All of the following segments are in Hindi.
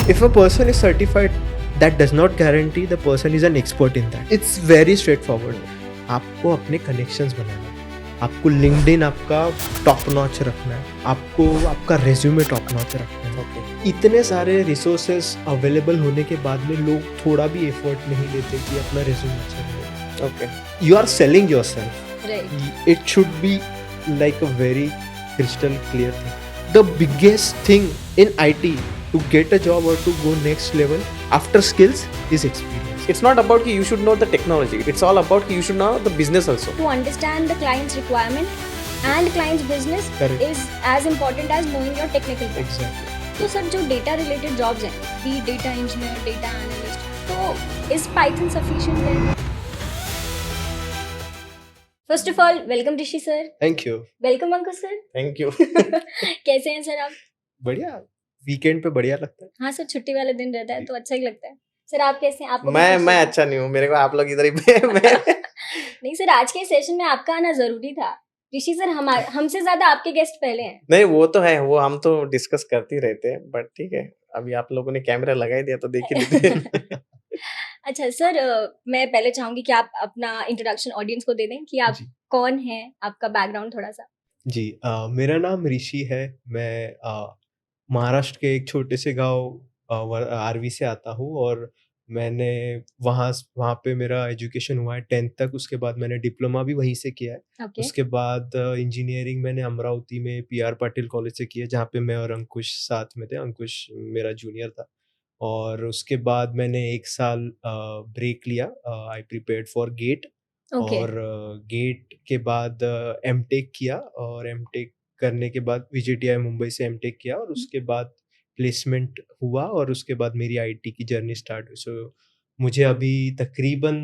If a person is certified, that does not guarantee the person is an expert in that. It's very straightforward. आपको अपने connections बनाना है, आपको LinkedIn आपका top notch रखना है, आपको आपका resume top notch रखना है. Okay. इतने सारे resources available होने के बाद में लोग थोड़ा भी effort नहीं लेते कि अपना resume अच्छा रहे. Okay. You are selling yourself. Right. It should be like a very crystal clear thing. The biggest thing in IT to get a job or to go next level after skills is experience. It's not about कि you should know the technology. It's all about कि you should know the business also. To understand the client's requirement and client's business Correct. is as important as knowing your technical part. Exactly. तो सर जो डेटा रिलेटेड जॉब्स हैं, be data engineer, data analyst, तो इज पाइथन सफिशिएंट है? First of all welcome Rishi sir. Thank you. Welcome Ankush sir. Thank you. कैसे हैं सर आप? बढ़िया. वीकेंड पे बढ़िया लगता है. हाँ सर, छुट्टी वाले दिन रहता है तो अच्छा ही लगता है. सर आप कैसे हैं? आपको मैं अच्छा नहीं हूँ. मेरे को आप लोग इधर ही मैं नहीं सर, आज के सेशन में आपका आना जरूरी था. ऋषि सर हमसे ज्यादा आपके गेस्ट पहले हैं. नहीं, वो तो है, वो हम तो डिस्कस करते ही रहते हैं, बट ठीक है, अभी आप लोगों ने कैमरा लगा ही दिया तो देख ही लेते हैं. अच्छा सर, मैं पहले चाहूंगी कि आप अपना इंट्रोडक्शन ऑडियंस को दे दें कि आप जी. कौन हैं, आपका बैकग्राउंड थोड़ा सा. जी. मेरा नाम ऋषि है. मैं महाराष्ट्र के एक छोटे से गांव आरवी से आता हूँ और मैंने वहाँ पे मेरा एजुकेशन हुआ है 10th तक. उसके बाद मैंने डिप्लोमा भी वहीं से किया है. ओके. उसके बाद इंजीनियरिंग मैंने अमरावती में पीआर पाटिल कॉलेज से किया, जहाँ पे मैं और अंकुश साथ में थे. अंकुश मेरा जूनियर था. और उसके बाद मैंने 1 साल ब्रेक लिया. I prepared for GATE. Okay. और गेट के बाद एमटेक किया और एमटेक करने के बाद वीजीटीआई मुंबई से एमटेक किया और उसके बाद प्लेसमेंट हुआ और उसके बाद मेरी आईटी की जर्नी स्टार्ट हुई. सो मुझे अभी तकरीबन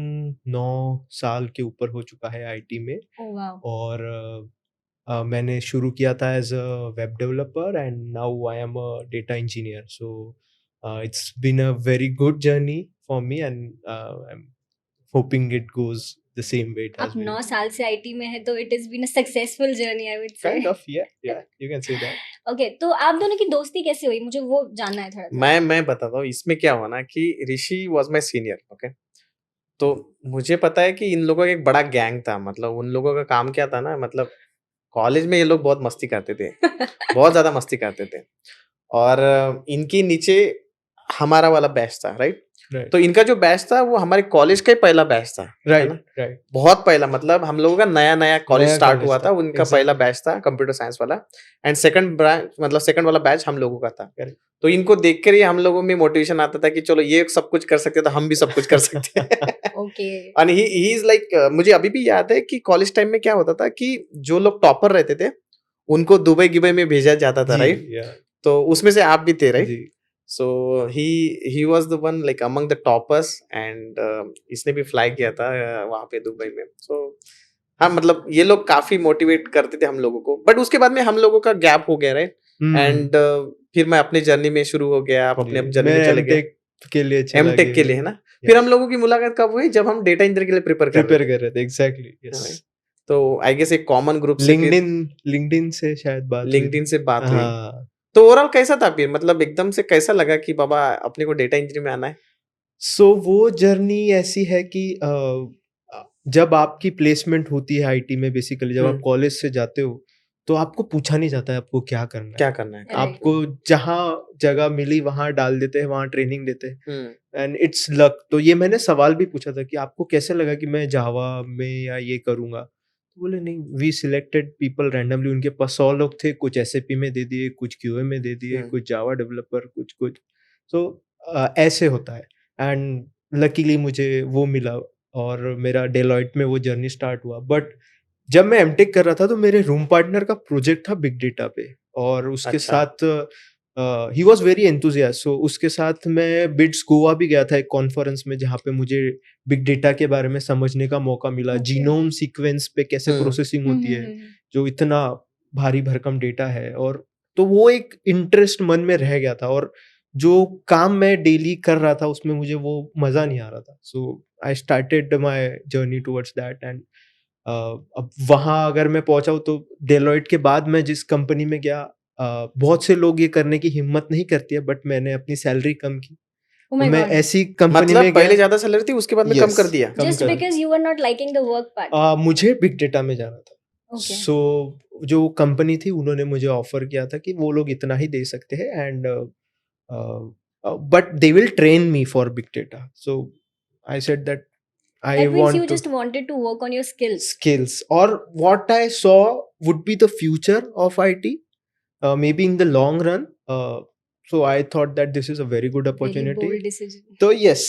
9 साल के ऊपर हो चुका है आईटी में. Oh wow. और मैंने शुरू किया था as a web developer and now I am a data engineer. So it's been a very good journey for me and I'm hoping it goes the same way it has आप been. 9 साल से आईटी में हैं तो it has been a successful journey, I would say. Kind of, yeah, you can say that. Okay, तो आप दोनों की दोस्ती कैसे हुई? मुझे वो जानना है थोड़ा सा. मैं बताता हूँ. इसमें क्या हुआ ना कि ऋषि वाज माय सीनियर. ओके, तो मुझे पता है कि इन लोगों का एक बड़ा गैंग था. मतलब उन लोगों का काम क्या था ना, मतलब कॉलेज में ये लोग बहुत मस्ती करते थे. बहुत ज्यादा मस्ती करते थे. और इनके नीचे हमारा वाला बैच था, राइट. Right. तो इनका जो बैच था वो हमारे कॉलेज का ही पहला बैच था. है Right, ना? right. बहुत पहला, मतलब हम लोगों का नया कॉलेज नया स्टार्ट college हुआ था, था. उनका exactly. पहला बैच था कंप्यूटर साइंस वाला. एंड सेकंड वाला बैच हम लोगों का था. Correct. तो इनको देख कर ही हम लोगों में मोटिवेशन आता था कि चलो ये सब कुछ कर सकते हैं तो हम भी सब कुछ कर सकते हैं. Okay. And he is like, मुझे अभी भी याद है कि कॉलेज टाइम में क्या होता था कि जो लोग टॉपर रहते थे उनको दुबई गिबई में भेजा जाता था, जी, राइट. yeah, तो उसमें से आप भी थे, राइट. जी. So he was the one like among the toppers and इसने भी फ्लाई किया था वहाँ पे दुबई में. So हाँ, मतलब ये लोग काफी मोटिवेट करते थे हम लोगों को. बट उसके बाद में हम लोगों का गैप हो गया, राइट. एंड फिर मैं अपने जर्नी में शुरू हो गया, आप अपने जर्नी में चले गए. के लिए चला एमटेक के लिए, है ना. फिर हम लोगों की मुलाकात कब हुई? जब हम डेटा इंजीनियर के लिए प्रिपेयर कर रहे थे. Exactly, yes. तो आई गेस एक कॉमन ग्रुप से लिंक्डइन से शायद बात हुई. लिंक्डइन से बात हुई. हाँ. तो ओवरऑल कैसा था फिर? मतलब एकदम से कैसा लगा कि बाबा अपने को डेटा इंजीनियर में आना है? सो वो जर्नी ऐसी है कि जब आपकी प्लेसमेंट होती है आईटी में, बेसिकली जब आप कॉलेज से जाते हो तो आपको पूछा नहीं जाता है आपको क्या करना है. Right. आपको जहाँ जगह मिली वहां डाल देते हैं, वहां ट्रेनिंग देते हैं एंड इट्स लक. तो ये मैंने सवाल भी पूछा था कि आपको कैसे लगा कि मैं जावा में या ये करूंगा. तो बोले नहीं, वी सिलेक्टेड पीपल रैंडमली. उनके पास 100 लोग थे, कुछ एसएपी में दे दिए, कुछ क्यूए में दे दिए, कुछ जावा डेवलपर, कुछ. तो ऐसे होता है एंड लकीली मुझे वो मिला और मेरा डेलॉइट में वो जर्नी स्टार्ट हुआ. बट जब मैं एमटेक कर रहा था तो मेरे रूम पार्टनर का प्रोजेक्ट था बिग डेटा पे और उसके साथ ही वाज वेरी एंथुसियास्ट. सो उसके साथ मैं बिट्स गोवा भी गया था एक कॉन्फ्रेंस में, जहाँ पे मुझे बिग डेटा के बारे में समझने का मौका मिला. जीनोम सीक्वेंस पे कैसे प्रोसेसिंग होती है, जो इतना भारी भरकम डेटा है. और तो वो एक इंटरेस्ट मन में रह गया था और जो काम मैं डेली कर रहा था उसमें मुझे वो मजा नहीं आ रहा था. So I started my journey towards that end अब वहाँ अगर मैं पहुंचा हूँ तो डेलॉइट के बाद मैं जिस कंपनी में गया बहुत से लोग ये करने की हिम्मत नहीं करती है, बट मैंने अपनी सैलरी कम की। Oh my मैं God. ऐसी कंपनी मतलब में पहले गया। ज्यादा सैलरी थी, उसके बाद में कम Yes, कर दिया। कम Just कर because you were not liking the work part. मुझे बिग डेटा में जाना था। Okay. सो जो कंपनी थी उन्होंने मुझे ऑफर किया था कि वो लोग इतना ही दे सकते हैं, and but they will train me for big data. So I said that I That means you want to just wanted to work on your skills. skills, or what I saw would be the future of IT, maybe in the long run. So I thought that this is a very good Very opportunity. bold decision. So yes,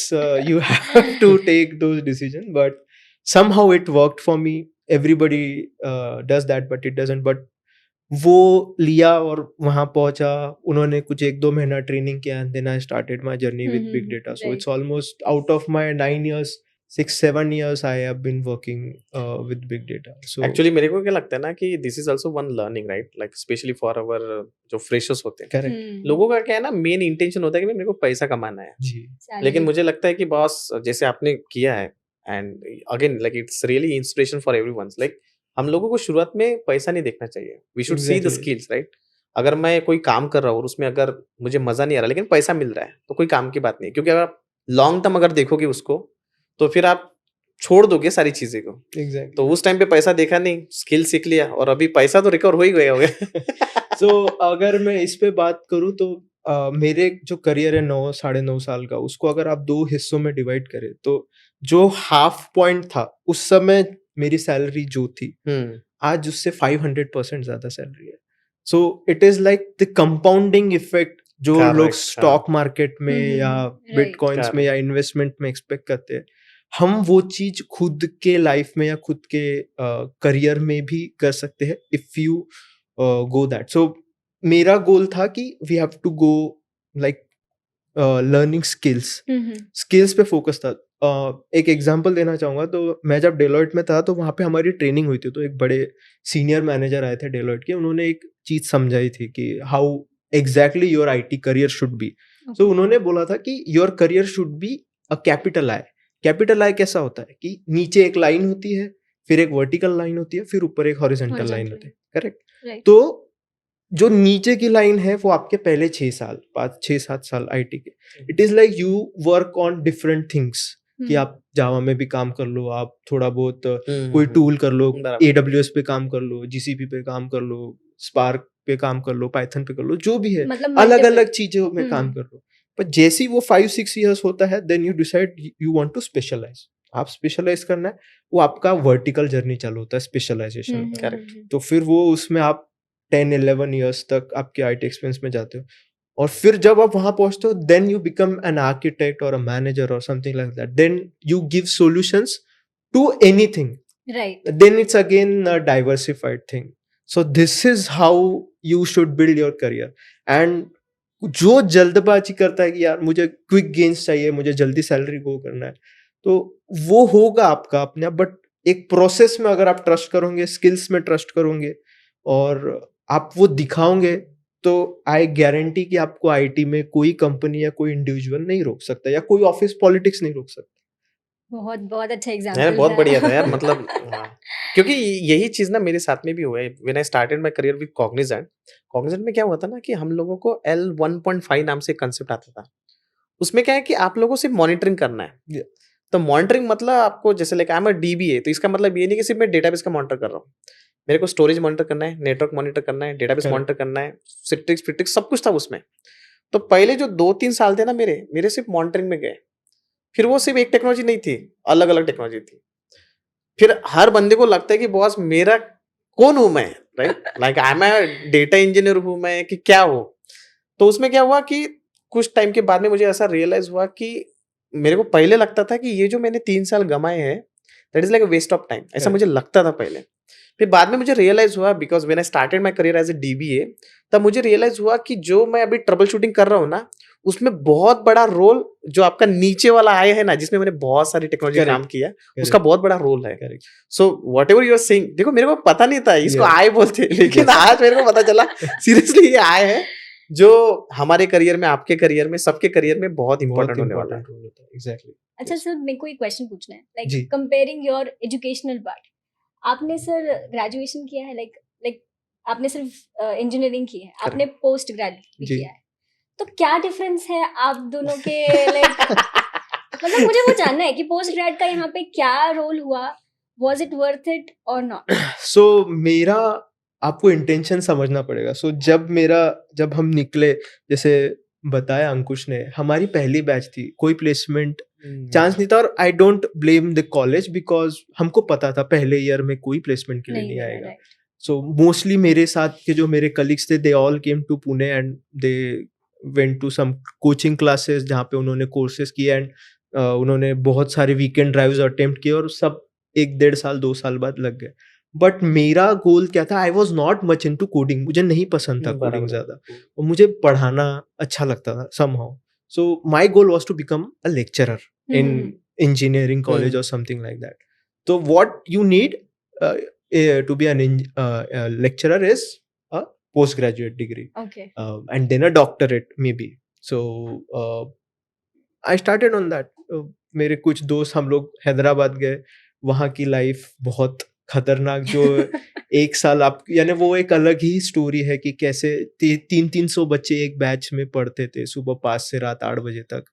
you have to take those decisions, but somehow it worked for me. Everybody does that, but it doesn't. But वो लिया और वहाँ पहुँचा, उन्होंने कुछ 1-2 महीना ट्रेनिंग किया, and then I started my journey with big data. So it's almost out of my 9 years, 6-7 years I have been working with big data. So actually मेरे को क्या लगता है ना कि this is also one learning, right? Like specially for our जो फ्रेशर्स होते हैं, correct. लोगों का क्या है ना, मेन इंटेंशन होता है कि मेरे को पैसा कमाना है। जी, लेकिन मुझे लगता है कि बॉस जैसे आपने किया है, and again like it's really inspiration for everyone. Like हम लोगों को शुरुआत में पैसा नहीं देखना चाहिए, we should see the Exactly. Skills, right? अगर मैं कोई काम कर रहा हूँ और उसमें अगर मुझे मजा नहीं आ रहा लेकिन पैसा मिल रहा है तो कोई काम की बात नहीं है, क्योंकि अगर आप लॉन्ग टर्म अगर देखोगे उसको तो फिर आप छोड़ दोगे सारी चीजें को। exactly. तो उस टाइम पे पैसा देखा नहीं, स्किल सीख लिया, और अभी पैसा तो रिकवर हो ही गया होगा। So अगर मैं इस पे बात करूँ तो मेरे जो करियर है 9 साढ़े 9 साल का, उसको अगर आप 2 हिस्सों में डिवाइड करें तो जो हाफ पॉइंट था उस समय मेरी सैलरी जो थी, आज उससे 500% ज्यादा सैलरी है। So it is like the compounding effect जो Correct, लोग हाँ। स्टॉक मार्केट में या right, बिटकॉइंस में या इन्वेस्टमेंट में एक्सपेक्ट करते हैं, हम वो चीज खुद के लाइफ में या खुद के करियर में भी कर सकते हैं if you go that. So मेरा गोल था कि we have to go like learning skills पे फोकस था। एक एग्जांपल देना चाहूंगा, तो मैं जब डेलॉइट में था तो वहाँ पे हमारी ट्रेनिंग हुई थी, तो एक बड़े सीनियर मैनेजर आए थे डेलॉइट के, उन्होंने एक चीज समझाई थी कि how exactly your IT career should be. So उन्होंने बोला था कि your career should be a capital I. Capital I कैसा होता है कि नीचे एक लाइन होती है, फिर एक वर्टिकल लाइन होती है, फिर ऊपर एक हॉरिजॉन्टल लाइन होती है, करेक्ट? तो जो नीचे की लाइन है वो आपके पहले 6-7 साल आईटी के, it is like you work on different things, कि आप जावा में भी काम कर लो, आप थोड़ा बहुत कोई टूल कर लो, AWS पे काम कर लो, GCP पे काम कर लो, स्पार्क पे काम कर लो, पाइथन पे कर लो, जो भी है, मतलब अलग अलग चीजों में काम कर लो। पर जैसे ही वो 5-6 इयर्स होता है, then you decide you want to specialize. आप स्पेशलाइज करना है, वो आपका वर्टिकल जर्नी चालू होता है स्पेशलाइजेशन। करेक्ट। तो फिर वो उसमें आप 10-11 इयर्स तक आपके आईटी एक्सपीरियंस में जाते हो, और फिर जब आप वहां पहुंचते हो, then you become an architect और अ मैनेजर और something like that, then you give solutions to anything, right? Then it's again a diversified thing. So this is how you should build your career. And जो जल्दबाजी करता है कि यार मुझे क्विक गेन्स चाहिए, मुझे जल्दी सैलरी गो करना है, तो वो होगा आपका अपने आप, बट एक प्रोसेस में अगर आप ट्रस्ट करोगे, स्किल्स में ट्रस्ट करोगे और आप वो दिखाओगे, तो आई गारंटी कि आपको आईटी में कोई कंपनी या कोई इंडिविजुअल नहीं रोक सकता, या कोई ऑफिस पॉलिटिक्स नहीं रोक सकता। बहुत बहुत अच्छा यार एग्जांपल बहुत बढ़िया था यार, मतलब हाँ। क्योंकि यही चीज ना मेरे साथ में भी हुआ है। When I started my career with Cognizant में क्या हुआ था ना कि हम लोगों को L1.5 नाम से कंसेप्ट आता था। उसमें क्या है कि आप लोगों से मॉनिटरिंग करना है। तो मॉनिटरिंग मतलब आपको जैसे like I am a DBA, तो इसका मतलब ये नहीं कि सिर्फ मैं डेटाबेस का मॉनिटर कर रहा हूँ, मेरे को स्टोरेज मॉनिटर करना है, नेटवर्क मॉनिटर करना है, डेटाबेस मॉनिटर करना है, सिट्रिक्स फिट्रिक्स सब कुछ था उसमें। तो पहले जो 2-3 साल थे ना मेरे सिर्फ मॉनिटरिंग में गए। फिर वो सिर्फ एक टेक्नोलॉजी नहीं थी, अलग अलग टेक्नोलॉजी थी। फिर हर बंदे को लगता है कि बॉस मेरा कौन हूं मैं, right? Like I am a data engineer हूं मैं कि क्या हो। तो उसमें क्या हुआ कि कुछ टाइम के बाद में मुझे ऐसा रियलाइज हुआ कि मेरे को पहले लगता था कि ये जो मैंने 3 साल गमाए हैं, that is like a waste of time, ऐसा मुझे लगता था पहले। फिर बाद में मुझे रियलाइज हुआ, because when I started my career as a DBA, तब मुझे रियलाइज हुआ कि जो मैं अभी ट्रबल शूटिंग कर रहा हूँ ना, उसमें बहुत बड़ा रोल जो आपका नीचे वाला आया है ना, जिसमें मैंने बहुत सारी टेक्नोलॉजी काम किया, उसका बहुत बड़ा रोल है। So whatever you are saying, देखो मेरे को पता नहीं था इसको आय बोलते, लेकिन आज मेरे को पता चला सीरियसली ये आय है जो हमारे करियर में, आपके करियर में, सबके करियर में बहुत इंपॉर्टेंट होने वाला है। एग्जैक्टली। अच्छा सर, मेरे को एक क्वेश्चन पूछना है, like comparing your educational part. आपने सर ग्रेजुएशन किया है, लाइक आपने सिर्फ इंजीनियरिंग की है, आपने Correct. पोस्ट ग्रेजुएट भी जी। किया है, तो क्या डिफरेंस है आप दोनों के? लाइक मतलब मुझे वो जानना है कि पोस्ट ग्रेड का यहाँ पे क्या रोल हुआ, वाज इट वर्थ इट और नॉट? सो मेरा आपको इंटेंशन समझना पड़ेगा। सो जब हम निकले, जैसे बताया अंकुश ने, हमारी पहली बैच थी, कोई प्लेसमेंट चांस नहीं था। और I don't blame the college because हमको पता था पहले ईयर में कोई प्लेसमेंट के लिए नहीं आएगा। राइट। सो मोस्टली मेरे साथ के जो मेरे कलीग्स थे, they all came to Pune and they went to some coaching classes जहाँ पे उन्होंने कोर्सेज किए एंड उन्होंने बहुत सारे वीकेंड ड्राइव्स अटेम्प्ट किए और सब 1-1.5 साल 2 साल बाद लग गए। बट मेरा गोल क्या था, I was not much into coding, मुझे नहीं पसंद था कोडिंग ज्यादा, और मुझे पढ़ाना अच्छा लगता था somehow. So my goal was to become a lecturer in engineering college or something like that. So what you need to be a lecturer is a postgraduate degree, Okay. and then a doctorate maybe. So I started on that. मेरे कुछ दोस्त, हम लोग हैदराबाद गए, वहाँ की लाइफ बहुत खतरनाक, जो 1 साल आप, यानी वो एक अलग ही स्टोरी है कि कैसे 300 बच्चे एक बैच में पढ़ते थे सुबह 5 से रात 8 बजे तक।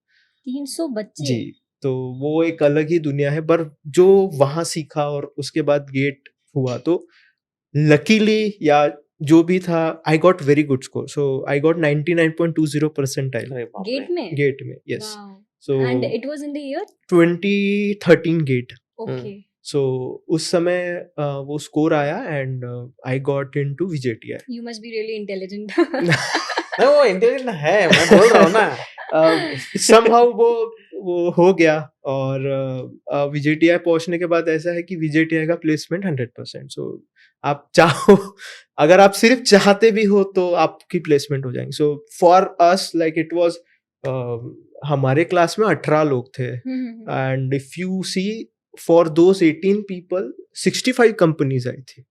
300 बच्चे? जी, तो वो एक अलग ही दुनिया है। पर जो वहाँ सीखा और उसके बाद गेट हुआ, तो लकीली या जो भी था, I got very good score. So I got 99.20 percentile GATE में? गेट में, yes. Wow. So And it was in the year? 2013 GATE. Okay. So उस समय वो स्कोर आया and I got into VJTI. You must be really intelligent. नहीं, वो इंटेलिजेंट है, मैं बोल रहा हूँ ना। somehow वो हो गया। और विजेटीआई पहुंचने के बाद ऐसा है कि विजेटीआई का प्लेसमेंट 100%। सो आप चाहो, अगर आप सिर्फ चाहते भी हो तो आपकी प्लेसमेंट हो जाएंगे। So for us like it was, हमारे क्लास में 18 लोग थे and if you see for those 18 people 65 companies आई थी।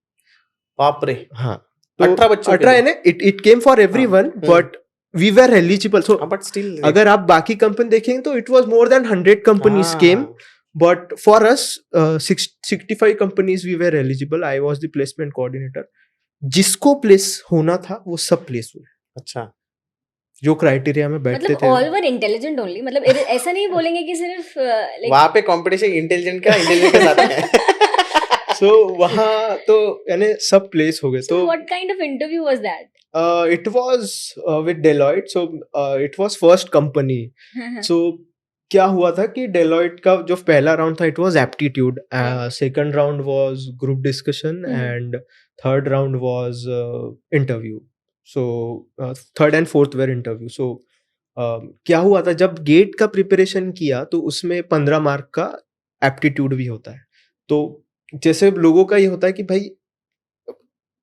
बाप रे, हाँ, 18 बच्चों के 18 है लिए। ना, it came for everyone, but we were eligible. So but still अगर आप बाकी कंपनी देखेंगे तो it was more than 100 companies came, but for us 65 companies we were eligible. I was the placement coordinator. जिसको प्लेस होना था वो सब प्लेस हुए, अच्छा, जो क्राइटेरिया में बैठते मतलब थे। all were intelligent only, मतलब ऐसा नहीं बोलेंगे कि सिर्फ like वहाँ पे कंपटीशन इंटेलिजेंट के साथ है। सो वहाँ तो यानी सब प्लेस हो गए। so तो what kind of interview was that? it was with Deloitte. So it was first company. So क्या हुआ था कि डेलॉइट का जो पहला राउंड था, it was aptitude, second round was group discussion and third round was interview. So third and fourth were interview. So क्या हुआ था, जब गेट का प्रिपरेशन किया तो उसमें 15 मार्क का एप्टीट्यूड भी होता है। तो जैसे लोगों का ये होता है कि भाई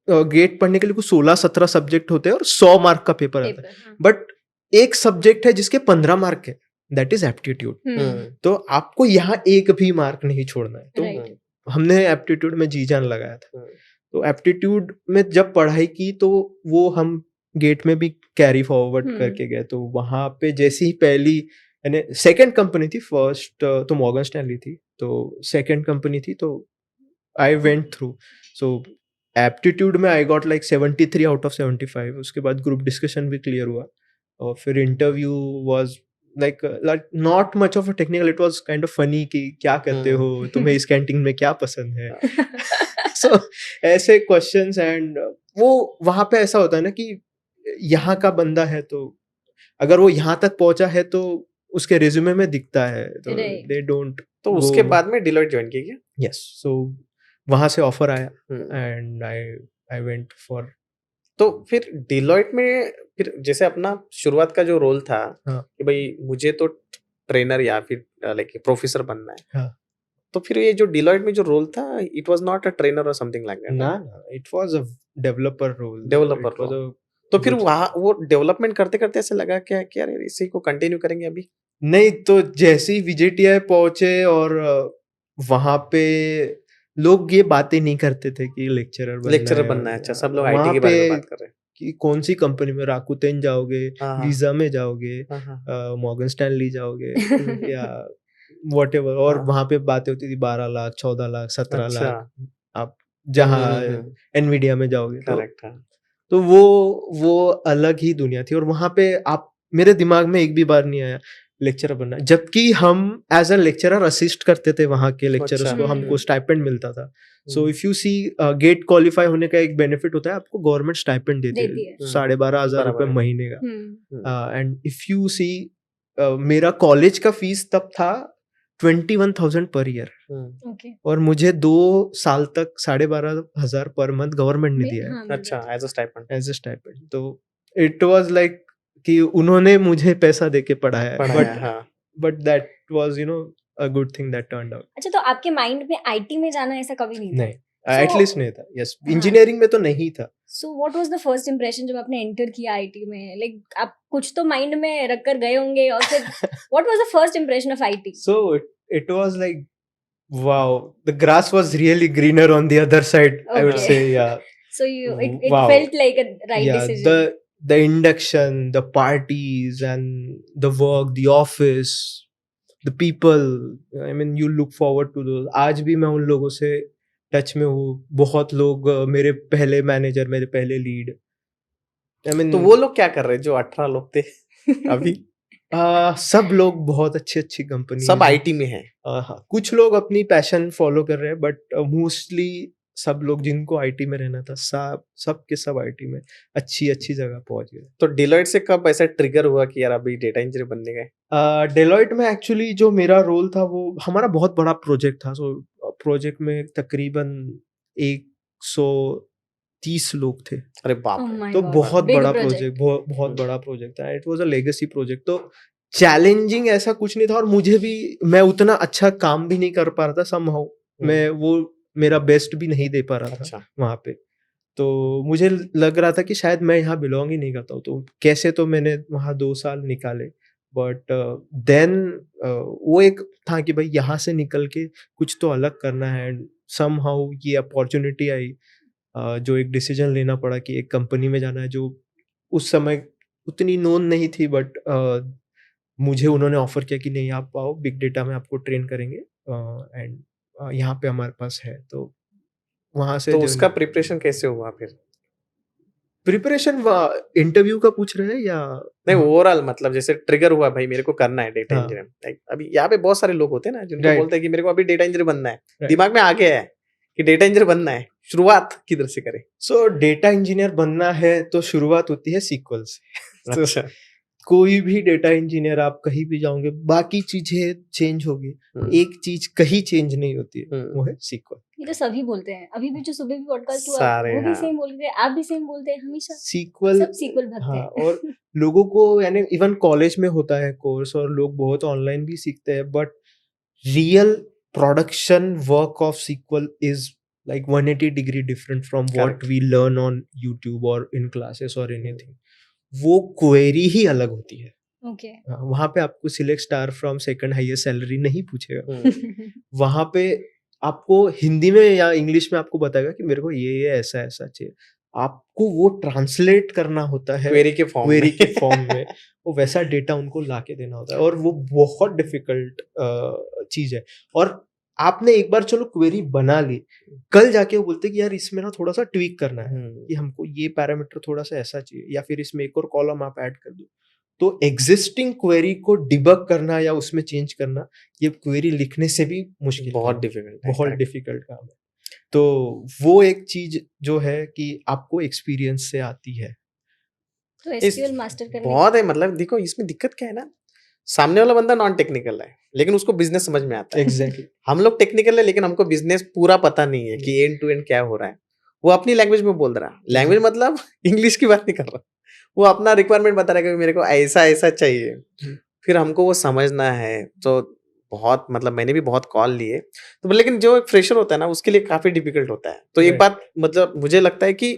गेट पढ़ने के लिए कुछ 16-17 सब्जेक्ट होते हैं और 100 मार्क का पेपर आता है, बट एक सब्जेक्ट है जिसके 15 मार्क है, दैट इज एप्टीट्यूड। तो आपको यहाँ एक भी मार्क नहीं छोड़ना है। तो हमने एप्टीट्यूड में जी जान लगाया था। तो एप्टीट्यूड में जब पढ़ाई की तो वो हम गेट में भी कैरी फॉरवर्ड करके गए। तो वहां पे जैसी ही पहली, यानी सेकंड कंपनी थी, फर्स्ट तो मॉर्गन स्टैनली थी, तो सेकंड कंपनी थी, तो I went through. So aptitude में I got like 73 out of 75। उसके बाद ग्रुप डिस्कशन भी क्लियर हुआ और फिर interview was like not much of a technical. It was kind of funny कि क्या करते हो, तुम्हें इस कैंटीन में क्या पसंद है। So ऐसे questions and वो वहाँ पे ऐसा होता है ना कि यहाँ का बंदा है, तो अगर वो यहाँ तक पहुंचा है तो उसके रिज्यूमे में दिखता है, तो they don't। तो उसके बाद में डिलॉइट ज्वाइन किया क्या? Yes, so वहाँ से ऑफर आया and I went for। तो फिर डिलॉइट में फिर जैसे अपना शुरुआत का जो रोल था कि भाई मुझे तो ट्रेनर या फिर लाइक प्रोफेसर बनना है, तो फिर ये जो डिलॉइट में जो रोल था, it was not a trainer और समथिंग लाइक दैट ना, it was a developer role. तो फिर वहाँ वो डेवलपमेंट करते करते ऐसे लगा क्या कि यार इसी को कंटिन्यू करेंगे अभी? नहीं, तो जैसे ही विजेटीआई पहुंचे और वहां पे लोग ये बातें नहीं करते थे कि लेक्चरर बनना है। अच्छा, सब लोग आईटी के बारे में बात कर रहे हैं कि कौन सी कंपनी में, राकुतेन जाओगे, वीजा में जाओगे, मॉर्गन स्टैनली जाओगे या व्हाटएवर। और वहां पे बातें होती थी 12 लाख 14 लाख 17 लाख। आप जहाँ एनवीडिया में जाओगे तो करेक्ट। हाँ तो वो अलग ही दुनिया थी। और वहां पे आप मेरे दिमाग में एक भी बार नहीं आया लेक्चरर बनना, जबकि हम एज अ लेक्चरर असिस्ट करते थे वहां के लेक्चरर्स अच्छा। को, हमको स्टाइपेंड मिलता था। So hmm, if you see get qualify होने का एक बेनिफिट होता है, आपको गवर्नमेंट स्टाइपेंड देती देती है। है 12,500 बराबर रुपए है। महीने का। हम्म, एंड इफ यू सी मेरा कॉलेज का फीस तब था 21,000 पर ईयर, हम्म, ओके। और मुझे 2 साल तक 12,500 पर मंथ गवर्नमेंट ने दिया है हाँ, मिल अच्छा रहा था। As a stipend as a stipend. तो इट वाज लाइक कि उन्होंने मुझे पैसा देके पढ़ाया है, पढ़ाया। हाँ but that was a good thing that turned out. अच्छा, तो आपके माइंड में आईटी में जाना ऐसा कभी नहीं था? नहीं, So- एटलीस्ट नहीं था। यस, हाँ। इंजीनियरिंग में तो नहीं था। So what was the first impression जब आपने एंटर किया आईटी में? लाइक आप कुछ तो माइंड में रख कर गए होंगे, और फिर what was the first impression of IT? So it was like, wow, the grass was really greener on the other side, I would Okay. say. Yeah. So it Wow. felt like a right Yeah, decision. the induction, the parties, and the work, the office, the people. I mean, you look forward to those. आज भी मैं उन लोगों से टच में हूँ। बहुत लोग मेरे पहले मैनेजर, मेरे पहले लीड। I mean, तो वो लोग क्या कर रहे हैं जो 18 लोग थे अभी? सब लोग बहुत अच्छी कंपनी, सब आईटी में है। हाँ, कुछ लोग अपनी पैशन फॉलो कर रहे हैं, बट मोस्टली सब लोग जिनको आईटी में रहना था, सब के सब आईटी में अच्छी जगह पहुंच गए। तो डिलॉयट से कब ऐसा ट्रिगर हुआ कि यार अभी डेटा इंजीनियर बनने गए? डेलॉयट में एक्चुअली जो मेरा रोल था, वो हमारा बहुत बड़ा प्रोजेक्ट था। सो प्रोजेक्ट में तकरीबन 130 लोग थे। अरे बाप Oh रे। my तो God. बहुत Big बड़ा project. प्रोजेक्ट, बहुत बड़ा प्रोजेक्ट था। It was a legacy project. तो चैलेंजिंग ऐसा कुछ नहीं था, और मुझे भी, मैं उतना अच्छा काम भी नहीं कर पा रहा था समहाउ। मैं वो मेरा बेस्ट भी नहीं दे पा रहा था अच्छा वहां पे। तो मुझे लग रहा था कि शायद मैं यहाँ बिलोंग ही नहीं करता हूँ। तो कैसे तो मैंने वहाँ 2 साल निकाले, बट देन वो एक था कि भाई यहाँ से निकल के कुछ तो अलग करना है। समहाउ ये अपॉर्चुनिटी आई, जो एक डिसीजन लेना पड़ा कि एक कंपनी में जाना है जो उस समय उतनी नोन नहीं थी, बट मुझे उन्होंने ऑफर किया कि नहीं, आप आओ, बिग डेटा में आपको ट्रेन करेंगे, एंड यहाँ पे हमारे पास है। तो वहां से तो उसका प्रिपरेशन कैसे हुआ फिर? प्रिपरेशन इंटरव्यू का पूछ रहे हैं या नहीं, ओवरऑल मतलब जैसे ट्रिगर हुआ भाई मेरे को करना है डेटा हाँ। इंजीनियर। लाइक अभी यहाँ पे बहुत सारे लोग होते हैं ना जिनको Right. बोलते हैं कि मेरे को अभी डेटा इंजीनियर बनना है, Right. दिमाग में आ गया है कि डेटा इंजीनियर बनना है, शुरुआत किधर से करें? सो डेटा इंजीनियर बनना है तो शुरुआत होती है सीक्वल से। तो अच्छा कोई भी डेटा इंजीनियर, आप कहीं भी जाओगे, बाकी चीजें चेंज होगी, एक चीज कहीं चेंज नहीं होती है, वो है सीक्वल। ये तो सभी बोलते हैं। अभी भी जो सुबह भी पॉडकास्ट हुआ, सारे, वो भी हाँ। सेम बोल रहे हैं, आप भी सेम बोलते हैं हमेशा। सीक्वल, सब सीक्वल भक्त हाँ। हैं। और लोगों को, यानी इवन कॉलेज में होता है कोर्स, और लोग बहुत ऑनलाइन भी सीखते हैं, but real production work of SQL is like 180 degree different from what Correct. we learn on YouTube or in classes or anything. वो क्वेरी ही अलग होती है। ओके। वहां पे आपको select star from second highest salary नहीं पूछेगा। वहां पे आपको हिंदी में या इंग्लिश में आपको बताएगा कि मेरे को ये ऐसा ऐसा चाहिए। आपको वो ट्रांसलेट करना होता है क्वेरी के फॉर्म में, वो वैसा डेटा उनको लाके देना होता है, और वो बहुत डिफिकल्ट चीज है। और आपने एक बार चलो क्वेरी बना ली, कल जाके वो बोलते कि यार इसमें ना थोड़ा सा ट्वीक करना है, कि हमको ये पैरामीटर थोड़ा सा ऐसा चाहिए, या फिर इसमें एक और कॉलम आप ऐड कर दो। तो एग्जिस्टिंग क्वेरी को डिबग करना या उसमें चेंज करना, ये क्वेरी लिखने से भी मुश्किल, बहुत डिफिकल्ट, बहुत डिफिकल्ट काम है। तो वो एक चीज जो है कि आपको एक्सपीरियंस से आती है। तो एसक्यूएल मास्टर करने बहुत है। मतलब देखो इसमें दिक्कत क्या है ना, सामने वाला बंदा नॉन टेक्निकल है लेकिन उसको बिजनेस समझ में आता है। एग्जैक्टली। हम लोग टेक्निकल है लेकिन हमको बिजनेस पूरा पता नहीं है कि एंड टू एंड क्या हो रहा है। वो अपनी लैंग्वेज में बोल रहा है, लैंग्वेज मतलब इंग्लिश की बात नहीं कर रहा, वो अपना रिक्वायरमेंट बता रहा है कि मेरे को ऐसा ऐसा चाहिए, फिर हमको वो समझना है। तो बहुत मतलब मैंने भी बहुत कॉल लिए, तो लेकिन जो एक फ्रेशर होता है ना उसके लिए काफी डिफिकल्ट होता है। तो एक बात मतलब मुझे लगता है कि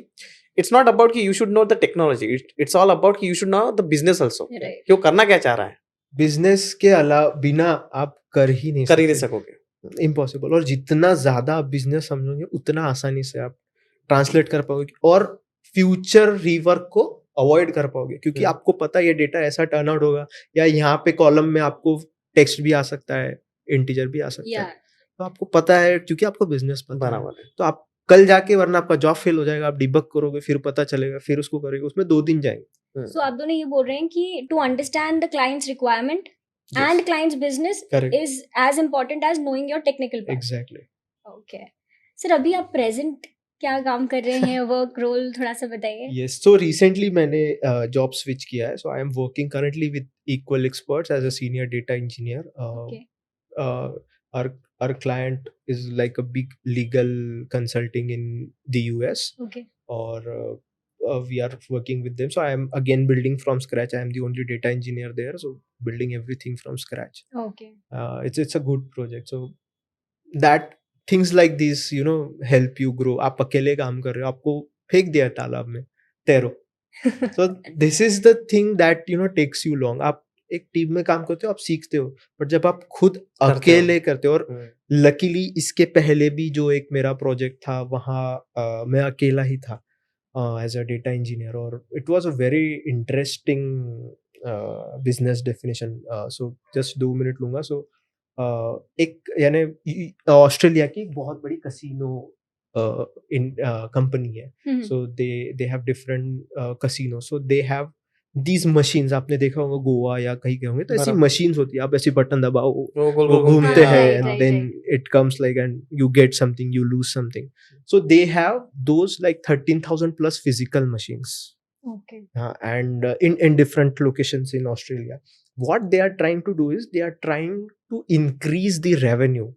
इट्स नॉट अबाउट कि you should know the technology, it's all about कि you should know the business also, Right. कि वो करना क्या चाह रहा है। बिजनेस के अलावा बिना आप कर ही नहीं सकोगे, इम्पॉसिबल। और जितना ज्यादा आप बिजनेस समझोगे उतना आसानी से आप ट्रांसलेट कर पाओगे और फ्यूचर रीवर्क को अवॉइड कर पाओगे, क्योंकि आपको पता है ये डेटा ऐसा टर्न आउट होगा, या यहाँ पे कॉलम में आपको टेक्स्ट भी आ सकता है, इंटीजर भी आ सकता है, तो आपको पता है क्योंकि आपको बिजनेस पता है। बराबर है। तो आप कल जाके, वरना आपका जॉब फेल हो जाएगा, आप डिबग करोगे, फिर पता चलेगा, फिर उसको करोगे, उसमें 2 दिन जाएंगे। सो आप दोनों ये बोल रहे हैं कि to understand the client's requirement and client's business correct, is as important as knowing your technical part. Exactly. Okay sir, अभी आप प्रेजेंट क्या काम कर रहे हैं, वर्क रोल थोड़ा सा बताइए। यस, सो रिसेंटली मैंने जॉब स्विच किया है, so I am working currently with Equal Experts as a senior data engineer. Okay our client is like a big legal consulting in the US, okay or we are working with them. So I am again building from scratch. I am the only data engineer there, so building everything from scratch. Okay It's a good project. So that things like this, help you grow. आप अकेले काम कर रहे हो, आपको फेंक दिया तालाब में, तैरो। So this is the thing that takes you long. आप एक टीम में काम करते हो, आप सीखते हो, बट जब आप खुद अकेले करते हो, और लकीली इसके पहले भी जो एक मेरा प्रोजेक्ट था वहाँ मैं अकेला ही था एज अ डेटा इंजीनियर, और it was a very interesting business definition. So just 2 minute लूंगा। सो एक यानी ऑस्ट्रेलिया की बहुत बड़ी कसिनो इन कंपनी है। So they have different casino, so they have these machines. आपने देखा होगा गोवा या कहीं गए होंगे, तो ऐसी मशीन्स होती है, आप ऐसे बटन दबाओ, वो घूमते हैं, and then it comes like, and you get something, you lose something. So they have those like 13,000 plus physical machines, and in different locations in Australia. What they are trying to do is they are trying to increase the revenue,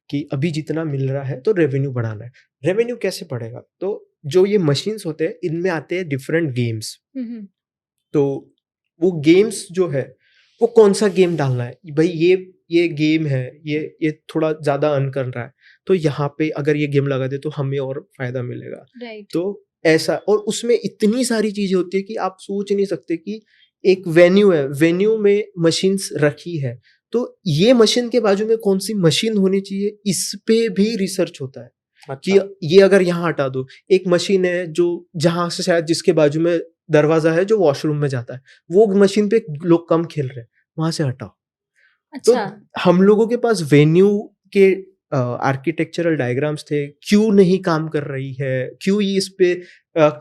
कि अभी जितना मिल रहा है तो रेवेन्यू बढ़ाना है। रेवेन्यू कैसे बढ़ेगा? तो जो ये मशीन्स होते हैं, इनमें आते हैं डिफरेंट गेम्स। तो वो गेम्स जो है, वो कौन सा गेम डालना है, भाई ये गेम है, ये थोड़ा ज्यादा अर्न कर रहा है, तो यहाँ पे अगर ये गेम लगा दे तो हमें और फायदा मिलेगा। तो ऐसा, और उसमें इतनी सारी चीजें होती है कि आप सोच नहीं सकते कि एक वेन्यू है, वेन्यू में मशीन्स रखी है, तो ये मशीन के बाजू में कौन सी मशीन होनी चाहिए, इस पे भी रिसर्च होता है। अच्छा। कि ये अगर यहाँ हटा दो, एक मशीन है जो जहां से शायद जिसके बाजू में दरवाजा है जो वॉशरूम में जाता है, वो मशीन पे लोग कम खेल रहे हैं, वहां से हटाओ। अच्छा। तो हम लोगों के पास वेन्यू के आर्किटेक्चरल डायग्राम्स थे, क्यों नहीं काम कर रही है, क्यों ये इस पे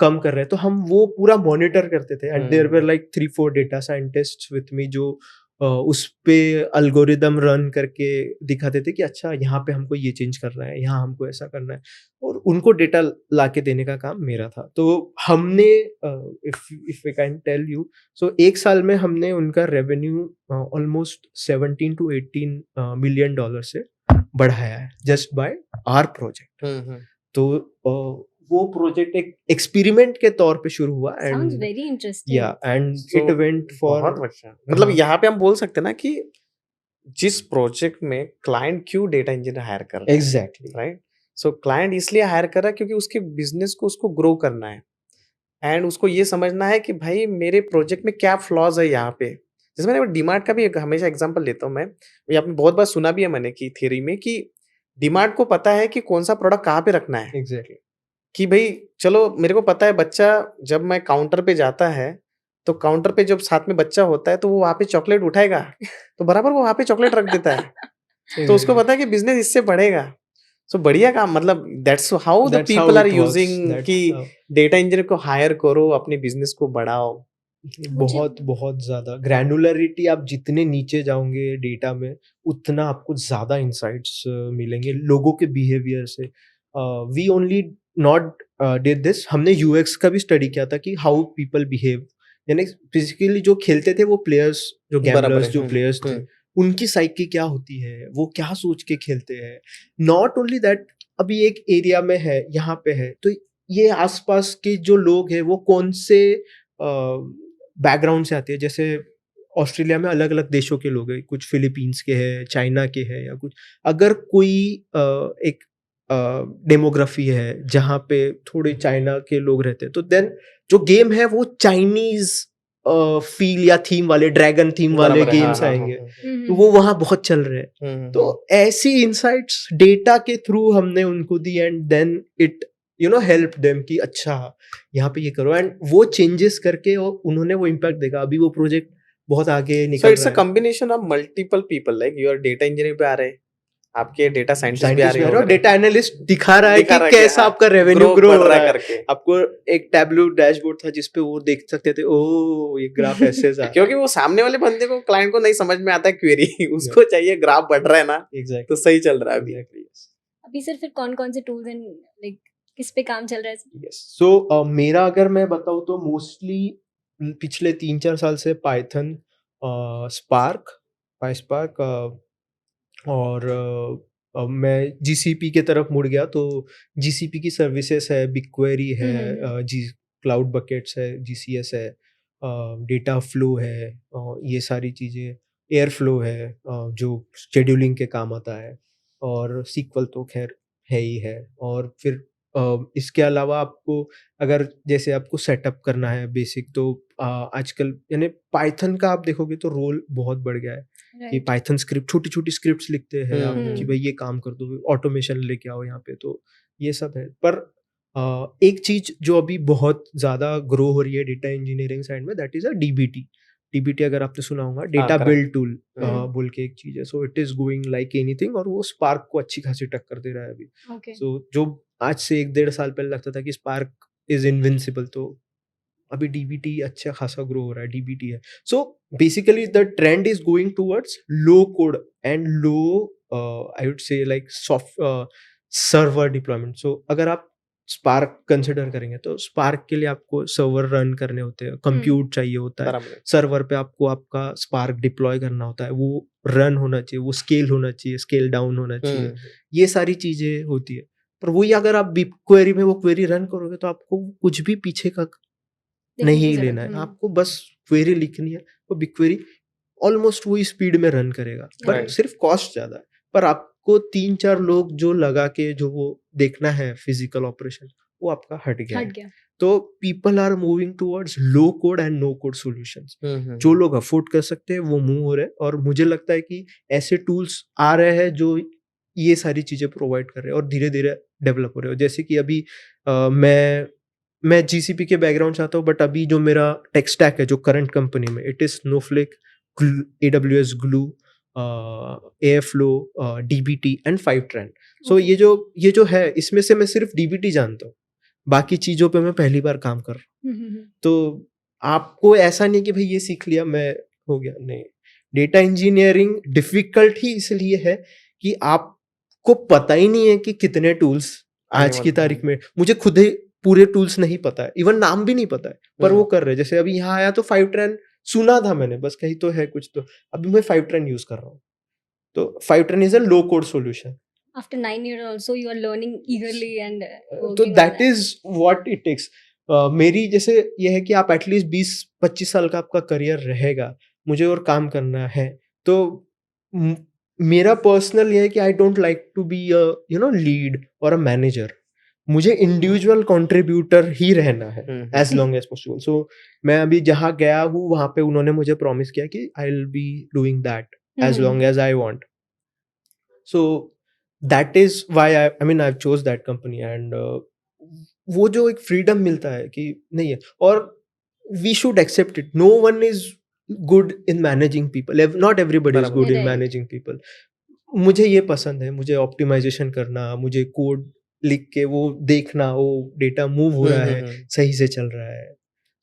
कम कर रहे हैं, तो हम वो पूरा मॉनिटर करते थे। And there were like 3-4 data scientists with me, जो उस पे अल्गोरिदम रन करके दिखाते थे कि अच्छा यहाँ पे हमको ये चेंज करना है, यहाँ हमको ऐसा करना है, और उनको डेटा लाके देने का काम मेरा था। तो हमने if I can tell you, so 1 साल में हमने उनका revenue almost 17 to 18 million dollar से बढ़ाया है, जस्ट बाय आवर प्रोजेक्ट। तो वो प्रोजेक्ट एक एक्सपेरिमेंट के तौर पे शुरू हुआ, Sounds and very interesting. And So, it went for, बहुत अच्छा। मतलब यहाँ पे हम बोल सकते हैं ना कि जिस प्रोजेक्ट में क्लाइंट क्यों डेटा इंजीनियर हायर कर रहा है, एग्जैक्टली, राइट? सो क्लाइंट इसलिए हायर कर रहा है क्योंकि उसके बिजनेस को उसको ग्रो करना है, एंड उसको ये समझना है कि भाई मेरे प्रोजेक्ट में क्या फ्लॉज है यहाँ पे। जैसे मैंने डीमार्ट का भी एक हमेशा एग्जांपल लेता हूँ मैं, ये आपने बहुत बार सुना भी है मैंने कि थ्योरी में, कि डीमार्ट को पता है कि कौन सा प्रोडक्ट कहाँ पे रखना है। एग्जैक्टली, कि भाई चलो मेरे को पता है बच्चा जब मैं काउंटर पे जाता है, तो काउंटर पे जब साथ में बच्चा होता है तो वो वहाँ पे चॉकलेट उठाएगा, तो बराबर वो वहाँ पे चॉकलेट रख देता है। तो उसको पता है कि बिजनेस इससे बढ़ेगा। सो बढ़िया काम, मतलब that's how the people are using, कि डेटा इंजीनियर को हायर करो, अपने बिजनेस को बढ़ाओ। बहुत बहुत ज्यादा ग्रैनुलरिटी, आप जितने नीचे जाओगे डेटा में, उतना आपको ज्यादा इंसाइट्स मिलेंगे लोगों के बिहेवियर से। We only not did this, हमने यूएक्स का भी स्टडी किया था कि हाउ पीपल बिहेव, यानी फिजिकली जो खेलते थे वो प्लेयर्स, जो गैम्बलर्स, जो प्लेयर्स थे, उनकी साइकी क्या होती है, वो क्या सोच के खेलते हैं। नॉट ओनली दैट, अभी एक एरिया में है, यहाँ पे है, तो ये आसपास के जो लोग हैं वो कौन से बैकग्राउंड से आते हैं। जैसे ऑस्ट्रेलिया में अलग अलग देशों के लोग हैं, कुछ फिलीपींस के हैं, चाइना के हैं, या कुछ, अगर कोई एक डेमोग्राफी है जहाँ पे थोड़े चाइना के लोग रहते हैं, तो देन जो गेम है वो चाइनीज फील या थीम वाले, ड्रैगन थीम वाले गेम्स आएंगे, तो वो वहाँ बहुत चल रहे हैं। तो ऐसी इंसाइट्स डेटा के थ्रू हमने उनको दी, and then it help them कि अच्छा यहाँ पे ये करो, एंड वो चेंजेस करके और उन्होंने वो इम्पैक्ट देखा। अभी वो प्रोजेक्ट बहुत आगे निकल रहा है। It's a combination of multiple people, like you are data engineer पे आ रहे, आपके डेटा साइंटिस्ट भी आ साइंटिस्ट रहे भी हो और डेटा एनालिस्ट दिखा रहा है दिखा कि रहा है कि कैसा हाँ, आपका रेवेन्यू ग्रो बढ़ हो रहा है करके आपको एक टैब्लू डैशबोर्ड था जिसपे वो देख सकते थे ओ ये ग्राफ ऐसे जा क्योंकि वो सामने वाले बंदे को क्लाइंट को नहीं समझ में आता है क्वेरी उसको चाहिए ग्राफ बढ़ रहा है ना एग्जैक्टली तो सही चल रहा है अभी अभी सर फिर कौन-कौन से टूल्स एंड लाइक किस पे काम चल रहा है सर? यस सो मेरा अगर मैं बताऊँ तो मोस्टली पिछले 3-4 साल से पाइथन स्पार्क पाइस्पार्क और मैं जीसीपी के तरफ मुड़ गया तो जीसीपी की सर्विसेज है बिगक्वेरी है जी क्लाउड बकेट्स है जीसीएस है डेटा फ्लो है ये सारी चीज़ें एयर फ्लो है जो शेड्यूलिंग के काम आता है और सीक्वल तो खैर है ही है और फिर इसके अलावा आपको अगर जैसे आपको सेटअप करना है बेसिक तो आजकल यानी पाइथन का आप देखोगे तो रोल बहुत बढ़ गया है कि राइट पाइथन स्क्रिप्ट छोटी-छोटी स्क्रिप्ट्स लिखते हैं आप कि हम्म। भाई ये काम कर दो, ऑटोमेशन लेके आओ यहाँ पे तो ये सब है। पर एक चीज़ जो अभी बहुत ज़्यादा ग्रो हो रही है डेटा इंजीनियरिंग साइड में that is a DBT. DBT अगर आपने सुना होगा data correct. Build tool hmm. बोल के एक चीज़ है। So it is going like anything और वो स्पार्क को अच्छी खासी टक्कर दे रहा है अभी। ओके सो जो आज से 1 डेढ़ साल पहले लगता था कि स्पार्क इज़ इनविंसिबल तो अभी डीबीटी अच्छा खासा ग्रो हो रहा है डीबीटी है so basically the trend is going towards low code and low I would say like soft server deployment so अगर आप स्पार्क कंसिडर करेंगे तो स्पार्क के लिए आपको सर्वर रन करने होते हैं कंप्यूट चाहिए होता है बराबर सर्वर पे आपको आपका स्पार्क डिप्लॉय करना होता है वो रन होना चाहिए वो स्केल होना चाहिए स्केल डाउन होना चाहिए ये सारी चीजें होती है पर वही अगर आप बिग क्वेरी में वो क्वेरी रन करोगे तो आपको कुछ भी पीछे का देखने की नहीं जरूरत, लेना है आपको बस क्वेरी लिखनी है तो बिग क्वेरी ऑलमोस्ट वही स्पीड में रन करेगा पर Right. सिर्फ कॉस्ट ज्यादा है पर आपको 3-4 लोग जो लगा के जो वो देखना है फिजिकल ऑपरेशन वो आपका हट गया हट है गया तो people are moving towards low code and no code solutions जो लोग अफोर्ड कर सकते हैं वो मूव हो रहे हैं और मुझे लगता है कि ऐसे टूल्स आ रहे हैं जो ये सारी चीजें प्रोवाइड कर रहे हैं और धीरे धीरे डेवलप हो रहे हो जैसे कि अभी मैं जीसीपी के बैकग्राउंड से आता हूँ बट अभी जो मेरा टेक स्टैक है जो करंट कंपनी में it is Snowflake AWS Glue Airflow DBT and Fivetran so ये जो है इसमें से मैं सिर्फ डीबीटी जानता हूँ बाकी चीजों पे मैं पहली बार काम कर रहा हूँ तो आपको ऐसा नहीं कि भाई ये सीख लिया मैं हो गया नहीं डेटा इंजीनियरिंग डिफिकल्ट ही इसलिए है कि आपको पता ही नहीं है कि कितने टूल्स आज की तारीख में मुझे खुद ही पूरे टूल्स नहीं पता है इवन नाम भी नहीं पता है पर वो कर रहे हैं जैसे अभी यहाँ आया तो फाइवट्रेन सुना था मैंने बस कहीं तो है कुछ तो अभी मैं फाइवट्रेन यूज कर रहा हूँ तो Fivetran is a low code solution after 9 years also you are learning eagerly and तो working on that that. Is what it takes मेरी जैसे ये है कि आप एटलीस्ट 20-25 साल का आपका करियर रहेगा मुझे और काम करना है तो मेरा पर्सनल ये है कि I don't like to be lead और अ मैनेजर मुझे इंडिविजुअल कंट्रीब्यूटर ही रहना है as long as possible so मैं अभी जहाँ गया हूँ वहाँ पे उन्होंने मुझे प्रॉमिस किया कि I will be doing that as long as I want so that is why I mean I chose that company and वो जो एक फ्रीडम मिलता है कि नहीं है और we should accept it no one is good in managing people not everybody is good in Right. Managing people मुझे ये पसंद है मुझे ऑप्टिमाइजेशन करना मुझे कोड लिख के वो देखना वो डेटा मूव हो रहा है सही से चल रहा है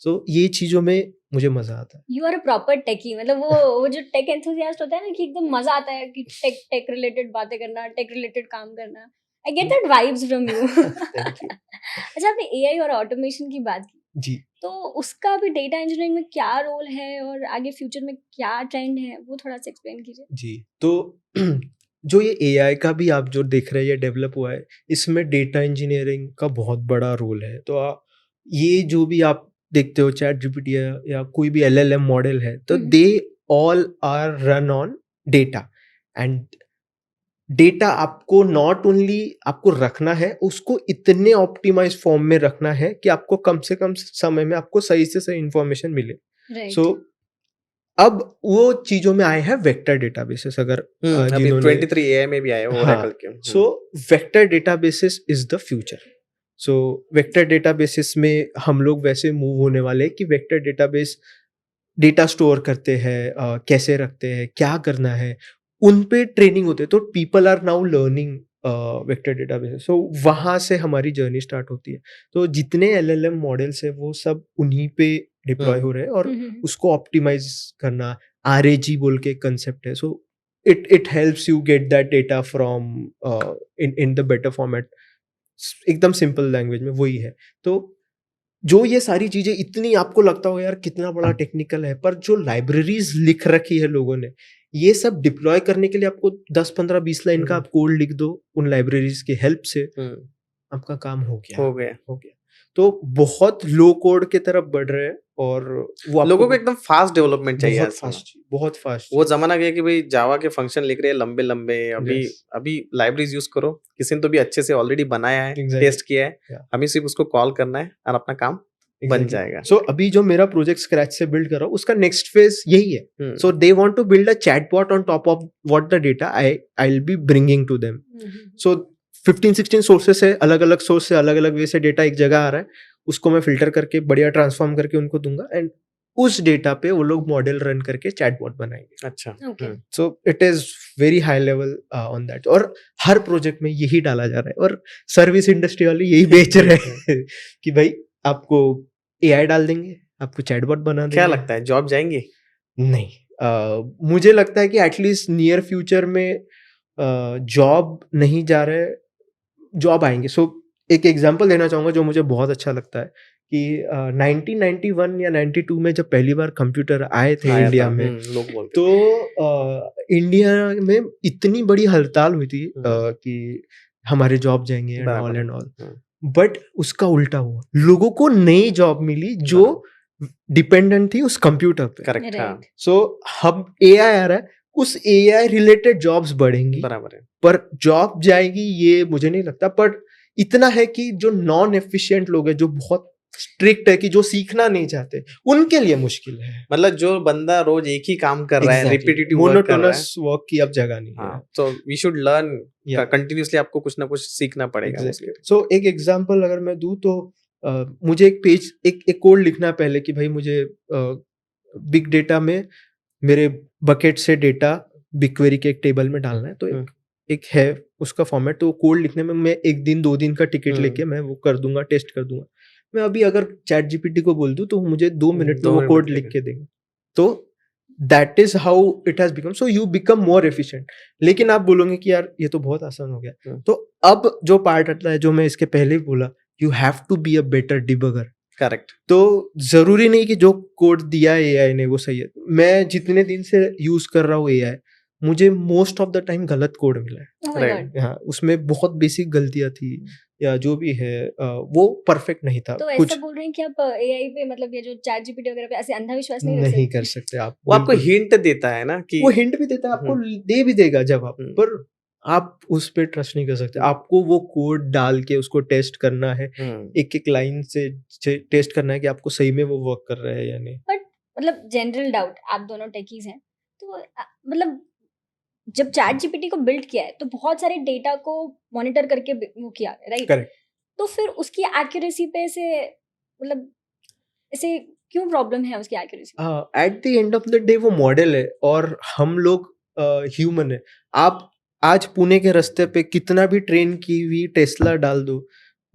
सो ये चीजों में मुझे मजा आता है You are a proper techie मतलब वो जो टेक एंथुसियास्ट होता है ना कि एकदम मजा आता है कि टेक रिलेटेड बातें करना टेक रिलेटेड काम करना I get that vibes from you thank you अच्छा आपने एआई और ऑटोमेशन की बात की जी तो उसका भी डेटा इंजीनियरिंग में क्या रोल है और आगे फ्यूचर में क्या ट्रेंड है वो थोड़ा सा एक्सप्लेन कीजिए जी तो जो ये एआई का भी आप जो देख रहे हैं ये डेवलप हुआ है इसमें डेटा इंजीनियरिंग का बहुत बड़ा रोल है तो ये जो भी आप देखते हो चैट जीपीटी या कोई भी एलएलएम मॉडल है तो they all are run on data and data आपको नॉट ओनली आपको रखना है उसको इतने ऑप्टिमाइज फॉर्म में रखना है कि आपको कम से कम समय में आपको सही से सही इंफॉर्मेशन मिले राइट सो अब वो चीजों में आए हैं वेक्टर डेटाबेसेस अगर अभी 23 AI में भी आए वो हाँ, Oracle के so vector databases is the future so vector databases में हम लोग वैसे मूव होने वाले हैं कि वेक्टर डेटाबेस डेटा स्टोर करते हैं कैसे रखते हैं क्या करना है उन पे ट्रेनिंग होते हैं, तो people are now learning vector database, so वहाँ से हमारी जर्नी स्टार्ट होती है। तो जितने LLM मॉडल्स है वो सब उन्हीं पे डिप्लॉय हो रहे हैं, और उसको ऑप्टिमाइज करना, RAG बोल के एक कंसेप्ट है, so it helps you get that data from in the better format, एकदम सिंपल लैंग्वेज में वही है। तो जो ये सारी चीजें इतनी आपको लगता होगा यार कितना बड़ा टेक्निकल है, पर जो लाइब्रेरीज लिख रखी है लोगों ने, ये सब डिप्लॉय करने के लिए आपको 10-15-20 लाइन का आप कोड लिख दो उन लाइब्रेरीज की हेल्प से, आपका काम हो गया। तो बहुत लो कोड की तरफ बढ़ रहे हैं, और वो लोगों को एकदम फास्ट डेवलपमेंट चाहिए बहुत आजकल। फास्ट, बहुत फास्ट। वो जमाना गया कि भाई जावा के फंक्शन लिख रहे हैं लंबे लंबे, Yes. अभी लाइब्रेरीज यूज करो, किसी ने तो भी अच्छे से ऑलरेडी बनाया है, Exactly. टेस्ट किया है, Yeah. हमें सिर्फ उसको कॉल करना है और अपना काम बन जाएगा। सो अभी जो मेरा प्रोजेक्ट स्क्रैच से बिल्ड कर रहा हूँ, उसका नेक्स्ट फेज यही है। So they want to build a chatbot on top of what the data I will be bringing to them. So 15-16 sources है, अलग अलग सोर्स से अलग अलग वे से डेटा एक जगह आ रहा है, उसको मैं फिल्टर करके बढ़िया ट्रांसफॉर्म करके उनको दूंगा, एंड उस डेटा पे वो लोग मॉडल रन करके चैटबॉट बनाएंगे। अच्छा। So it is very high level on that, और हर प्रोजेक्ट में यही डाला जा रहा है, और सर्विस इंडस्ट्री वाले यही बेच रहे हैं कि भाई आपको AI डाल देंगे, आपको चैटबॉट बना देंगे। क्या लगता है जॉब जाएंगे? नहीं, मुझे लगता है कि एटलीस्ट नियर फ्यूचर में जॉब नहीं जा रहे, जॉब आएंगे। सो एक एग्जांपल देना चाहूंगा जो मुझे बहुत अच्छा लगता है कि 1991 या 92 में जब पहली बार कंप्यूटर आए थे इंडिया में, लोग बोलते तो इंडिया में इतनी बड़ी हड़ताल हुई थी कि हमारे जॉब जाएंगे and all and all, but उसका उल्टा हुआ, लोगों को नई जॉब मिली जो डिपेंडेंट थी उस कंप्यूटर पे। करेक्ट। सो हम AI आ रहा है, उस AI रिलेटेड जॉब्स बढ़ेंगी, बराबर है, पर जॉब जाएगी ये मुझे नहीं लगता। पर इतना है कि जो नॉन एफिशिएंट लोग हैं, जो बहुत स्ट्रिक्ट है, कि जो सीखना नहीं चाहते, उनके लिए मुश्किल है। मतलब जो बंदा रोज एक ही काम कर रहा है, रिपीटेटिव वर्क कर रहा है, मोनोटोनस वर्क की अब जगह नहीं है। तो वी शुड लर्न कंटिन्यूअसली, आपको कुछ ना कुछ सीखना पड़ेगा। सो एक एग्जांपल अगर मैं दूं तो मुझे एक पेज एक कोड लिखना है पहले कि भाई मुझे बिग डेटा में मेरे बकेट से डेटा BigQuery के एक टेबल में डालना है, तो एक है उसका फॉर्मेट, तो कोड लिखने में मैं 1 दिन 2 दिन का टिकट लेके मैं वो कर दूंगा, टेस्ट कर दूंगा। मैं अभी अगर ChatGPT को बोल दूं तो मुझे 2 मिनट में वो कोड लिख के देंगे। तो that is how it has become, so you become more efficient. लेकिन आप बोलोगे कि यार ये तो बहुत आसान हो गया, तो अब जो पार्ट आता है जो मैं इसके पहले ही बोला, you have to be a better debugger. Correct. तो जरूरी नहीं कि जो कोड दिया है AI ने वो सही है। मैं जितने दिन से यूज कर रहा हूँ AI, मुझे मोस्ट ऑफ द टाइम गलत कोड मिला है। राइट। हाँ, उसमें बहुत बेसिक गलतियां थी या जो भी है वो परफेक्ट नहीं था। तो ऐसा बोल रहे हैं कि आप AI पे, मतलब ये जो ChatGPT वगैरह पे ऐसे अंधविश्वास नहीं कर सकते आप। वो आपको हिंट देता है ना, कि वो हिंट भी देता है, आपको दे भी देगा जवाब, पर आप उस पे ट्रस्ट नहीं कर सकते। आपको वो कोड डाल के उसको टेस्ट करना है, एक एक लाइन से टेस्ट करना है कि आपको सही में वो वर्क कर रहा है या नहीं। बट मतलब जनरल डाउट, आप दोनों टेकीज हैं, तो मतलब जब ChatGPT को बिल्ड किया है तो बहुत सारे डेटा को मॉनिटर करके वो किया, राइट? करेक्ट। तो फिर उसकी एक्यूरेसी पे से मतलब ऐसे क्यों प्रॉब्लम है उसकी accuracy? Eight the end of the day वो मॉडल है और हम लोग ह्यूमन है। आप आज पुणे के रास्ते पे कितना भी ट्रेन की हुई टेस्ला डाल दो,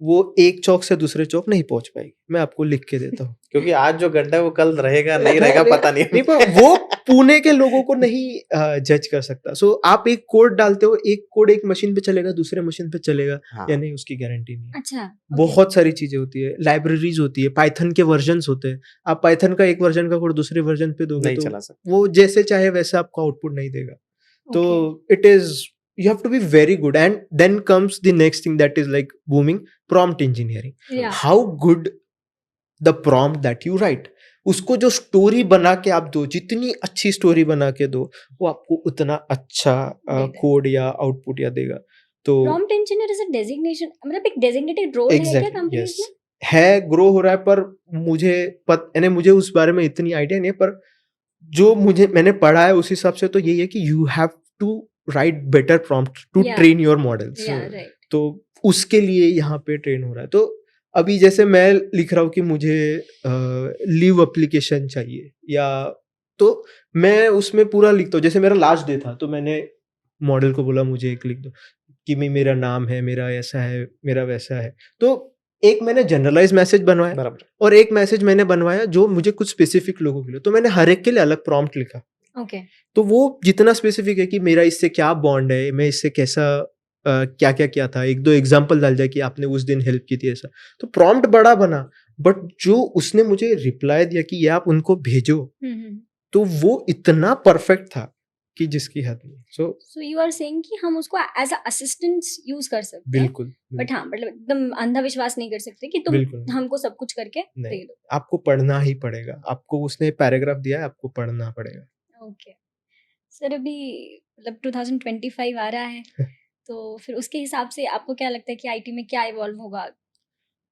वो एक चौक से दूसरे चौक नहीं पहुंच पाएगी, मैं आपको लिख के देता हूँ। क्योंकि आज जो गड्ढा है वो कल रहेगा नहीं रहेगा पता नहीं। पर वो पुणे के लोगों को नहीं जज कर सकता। सो आप एक कोड डालते हो, एक कोड एक मशीन पे चलेगा, दूसरे मशीन पे चलेगा या नहीं, उसकी गारंटी नहीं है। अच्छा, बहुत सारी चीजें होती है, लाइब्रेरीज होती है, पाइथन के वर्जन्स होते हैं। आप पाइथन का एक वर्जन का कोड दूसरे वर्जन पे दोगे तो चला सकते, वो जैसे चाहे वैसे आपको आउटपुट नहीं देगा। तो it is, you have to be very good, and then comes the next thing that is like booming, prompt engineering. How good the prompt that you write, उसको जो स्टोरी बना के आप दो, जितनी अच्छी स्टोरी बना के दो, वो आपको उतना अच्छा कोड या आउटपुट या देगा। तो prompt engineer is a designation, मतलब एक designated role है क्या कंपनीज में? है, ग्रो हो रहा है, पर मुझे उस बारे में इतनी आइडिया नहीं है, पर जो मैंने पढ़ा है उस हिसाब से तो यही है कि you have to write better prompt to train your models. right. तो उसके लिए यहाँ पे ट्रेन हो रहा है। तो अभी जैसे मैं लिख रहा हूँ कि मुझे लीव एप्लीकेशन चाहिए, या तो मैं उसमें पूरा लिखता हूँ। जैसे मेरा लास्ट डे था तो मैंने मॉडल को बोला मुझे एक लिख दो कि मेरा नाम है, मेरा ऐसा है, मेरा वैसा है। तो एक मैंने जनरलाइज मैसेज बनवाया बराबर। और एक मैसेज मैंने बनवाया जो मुझे कुछ स्पेसिफिक लोगों के लिए, तो मैंने हर एक के लिए अलग प्रॉम्प्ट लिखा। ओके तो वो जितना स्पेसिफिक है कि मेरा इससे क्या बॉन्ड है, मैं इससे कैसा क्या क्या किया था, एक दो एग्जांपल डाल जाए कि आपने उस दिन हेल्प की थी ऐसा, तो प्रॉम्प्ट बड़ा बना। बट जो उसने मुझे रिप्लाई दिया कि ये आप उनको भेजो, तो वो इतना परफेक्ट था कि जिसकी हद नहीं। सो यू आर सेइंग कि हम उसको एज अ असिस्टेंट यूज कर सकते हैं, बिल्कुल बट हाँ मतलब एकदम अंधा विश्वास नहीं कर सकते कि तुम बिल्कुल हमको सब कुछ करके नहीं, दे दो। आपको पढ़ना ही पड़ेगा। आपको उसने पैराग्राफ दिया है, आपको पढ़ना पड़ेगा। ओके सर, अभी मतलब 2025 आ रहा है तो फिर उसके हिसाब से आपको क्या लगता है कि आईटी में क्या इवॉल्व होगा?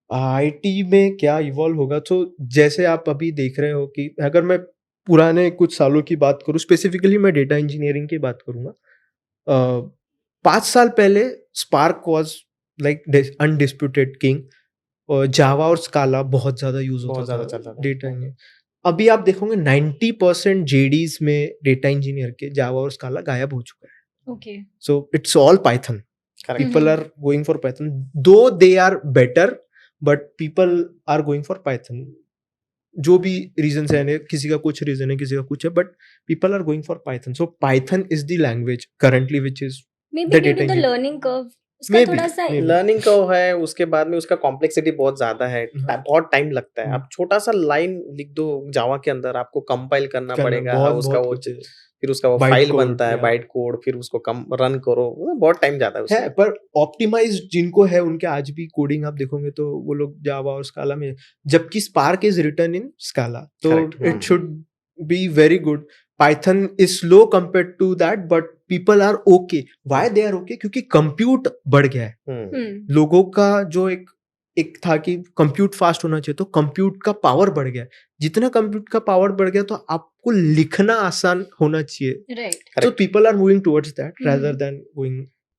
आईटी में क्या इवॉल्व होगा, तो जैसे आप अभी देख रहे हो कि अगर मैं पुराने कुछ सालों की बात करूं, स्पेसिफिकली मैं डेटा इंजीनियरिंग की बात करूंगा। 5 साल पहले spark was like undisputed king, और जावा और स्काला बहुत ज्यादा यूज बहुत होता ज्यादा था चलता था। Data engineer. अभी आप देखोगे 90% जेडीज में डेटा इंजीनियर के जावा और स्काला गायब हो चुका है। Okay so it's all Python. Correct. People are going for Python, though they are better, but people are going for Python. जो भी reasons है, किसी का कुछ reason है, किसी का कुछ है, but people are going for Python. So Python is the language currently which is may the be due data to the engineering. Learning curve उसका Maybe, थोड़ा सा maybe. लर्निंग कर्व है, उसके बाद में उसका कॉम्प्लेक्सिटी बहुत ज्यादा है, हाँ। बहुत टाइम लगता है। हम्म। आप छोटा सा लाइन लिख दो जावा के अंदर, आपको कंपाइल करना पड़ेगा, बहुत उसका बहुत वो कुछ है। फिर उसका वो Byte फाइल code, बनता है, yeah. बाइट कोड, फिर उसको कम रन करो, वो बहुत टाइम जाता है है, उसमें। पर ऑप्टिमाइज जिनको है उनके आज भी कोडिंग आप देखोगे तो वो लोग जावा और स्काला में, जबकि Spark is written in Scala, तो Correct. It should be very good. Python is slow compared to that, but people are okay. Why they are okay? क्योंकि कंप्यूट बढ़ गया है। लोगों का जो एक था कि कंप्यूट फास्ट होना चाहिए, तो कंप्यूट का पावर बढ़ गया है। जितना कंप्यूट का पावर बढ़ गया, तो आपको लिखना आसान होना चाहिए। Right. So people are moving towards that rather than going.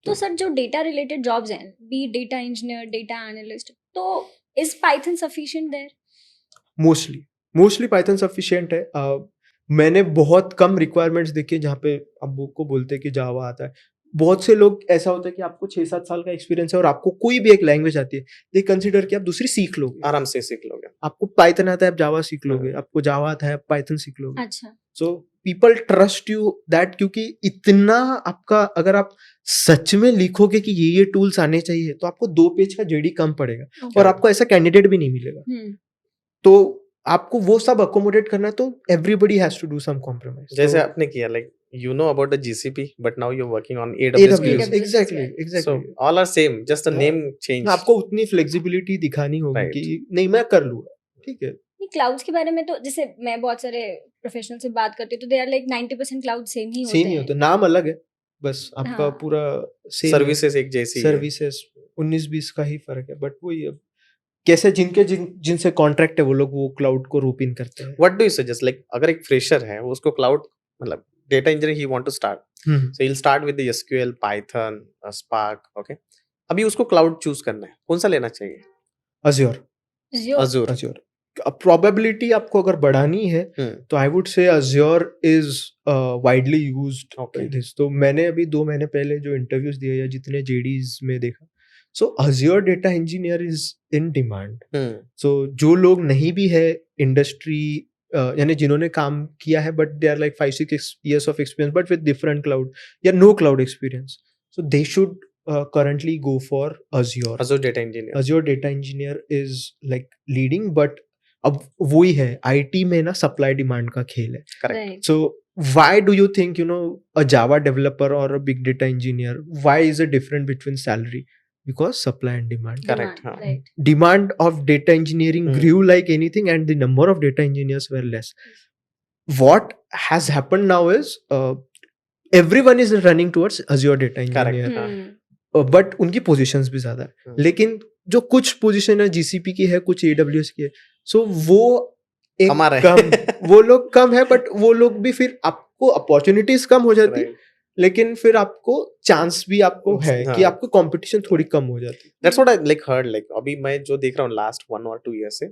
तो सर जो डेटा रिलेटेड जॉब्स हैं, be data engineer, data analyst, तो is Python sufficient there? Mostly Python sufficient है। मैंने बहुत कम रिक्वायरमेंट्स देखी है जहाँ पे आप को बोलते हैं कि जावा आता है। बहुत से लोग ऐसा होता है कि आपको 6-7 साल का एक्सपीरियंस है और आपको कोई भी एक लैंग्वेज आती है, दे कंसिडर कि आप दूसरी सीख लोगे। आराम से सीख लोगे। आपको पाइथन आता है, आप जावा सीख लोगे। आपको जावा आता है, आप पाइथन सीख लोगे। अच्छा। So people trust you that, क्योंकि इतना आपका, अगर आप सच में लिखोगे कि ये टूल्स आने चाहिए, तो आपको 2 पेज का जेडी कम पड़ेगा और आपको ऐसा कैंडिडेट भी नहीं मिलेगा। तो आपको वो सब अकोमोडेट करना है, तो everybody has to do some compromise. जैसे आपने किया, like you know about the GCP, but now you're working on AWS. AWS. Exactly. So all are same, just the name change. आपको उतनी फ्लेक्सिबिलिटी दिखानी होगी Right. कि नहीं मैं कर लूंगा, ठीक है। क्लाउड्स के बारे में तो जैसे मैं बहुत सारे प्रोफेशनल से बात करती हूँ, तो they are like 90% cloud same ही होते सेम ही हैं। होता है, नाम अलग है, बस आपका हाँ। पूरा सेम सर्विसेज एक जैसी है। सर्विसेज 19-20 का ही फर्क है, बट वही अब कैसे जिनसे कॉन्ट्रैक्ट है वो लोग वो क्लाउड को रूप इन करते हैं। What do you suggest? Like अगर एक फ्रेशर है, वो उसको क्लाउड, मतलब डेटा इंजीनियर ही want to start, so he'll start with the SQL, Python, Spark, okay? अभी उसको क्लाउड चूज करना है, कौन सा लेना चाहिए? Azure. Azure. प्रोबेबिलिटी आपको अगर बढ़ानी है तो आई वुड से Azure is widely used. Okay. तो मैंने अभी 2 महीने पहले जो इंटरव्यूज दिए या जितने जेडीज में देखा, so Azure data engineer is in demand. So जो लोग नहीं भी है इंडस्ट्री, यानी जिन्होंने काम किया है but they are like 5-6 years of experience but with different cloud या no cloud experience, so they should currently go for Azure. Azure data engineer. Azure data engineer is like leading, but अब वही है, आईटी में ना सप्लाई डिमांड का खेल है। Correct. So why do you think, you know, a Java developer or a big data engineer, why is it different between salary? Because supply and demand. Correct. हाँ. Right. Demand of data engineering grew like anything and the number of data engineers were less. What has happened now is everyone is running towards Azure data engineer. Correct. But उनकी पोजीशंस भी ज्यादा है, लेकिन जो कुछ पोजीशन है जीसीपी की है, कुछ एडब्ल्यूएस की है, सो वो एक कम वो लोग कम है, बट वो लोग भी फिर आपको अपॉर्चुनिटीज कम हो जाती है, लेकिन फिर आपको चांस भी आपको है कि आपको कंपटीशन थोड़ी कम हो जाती है। That's what I like heard, like अभी मैं जो देख रहा हूँ लास्ट 1 or 2 years से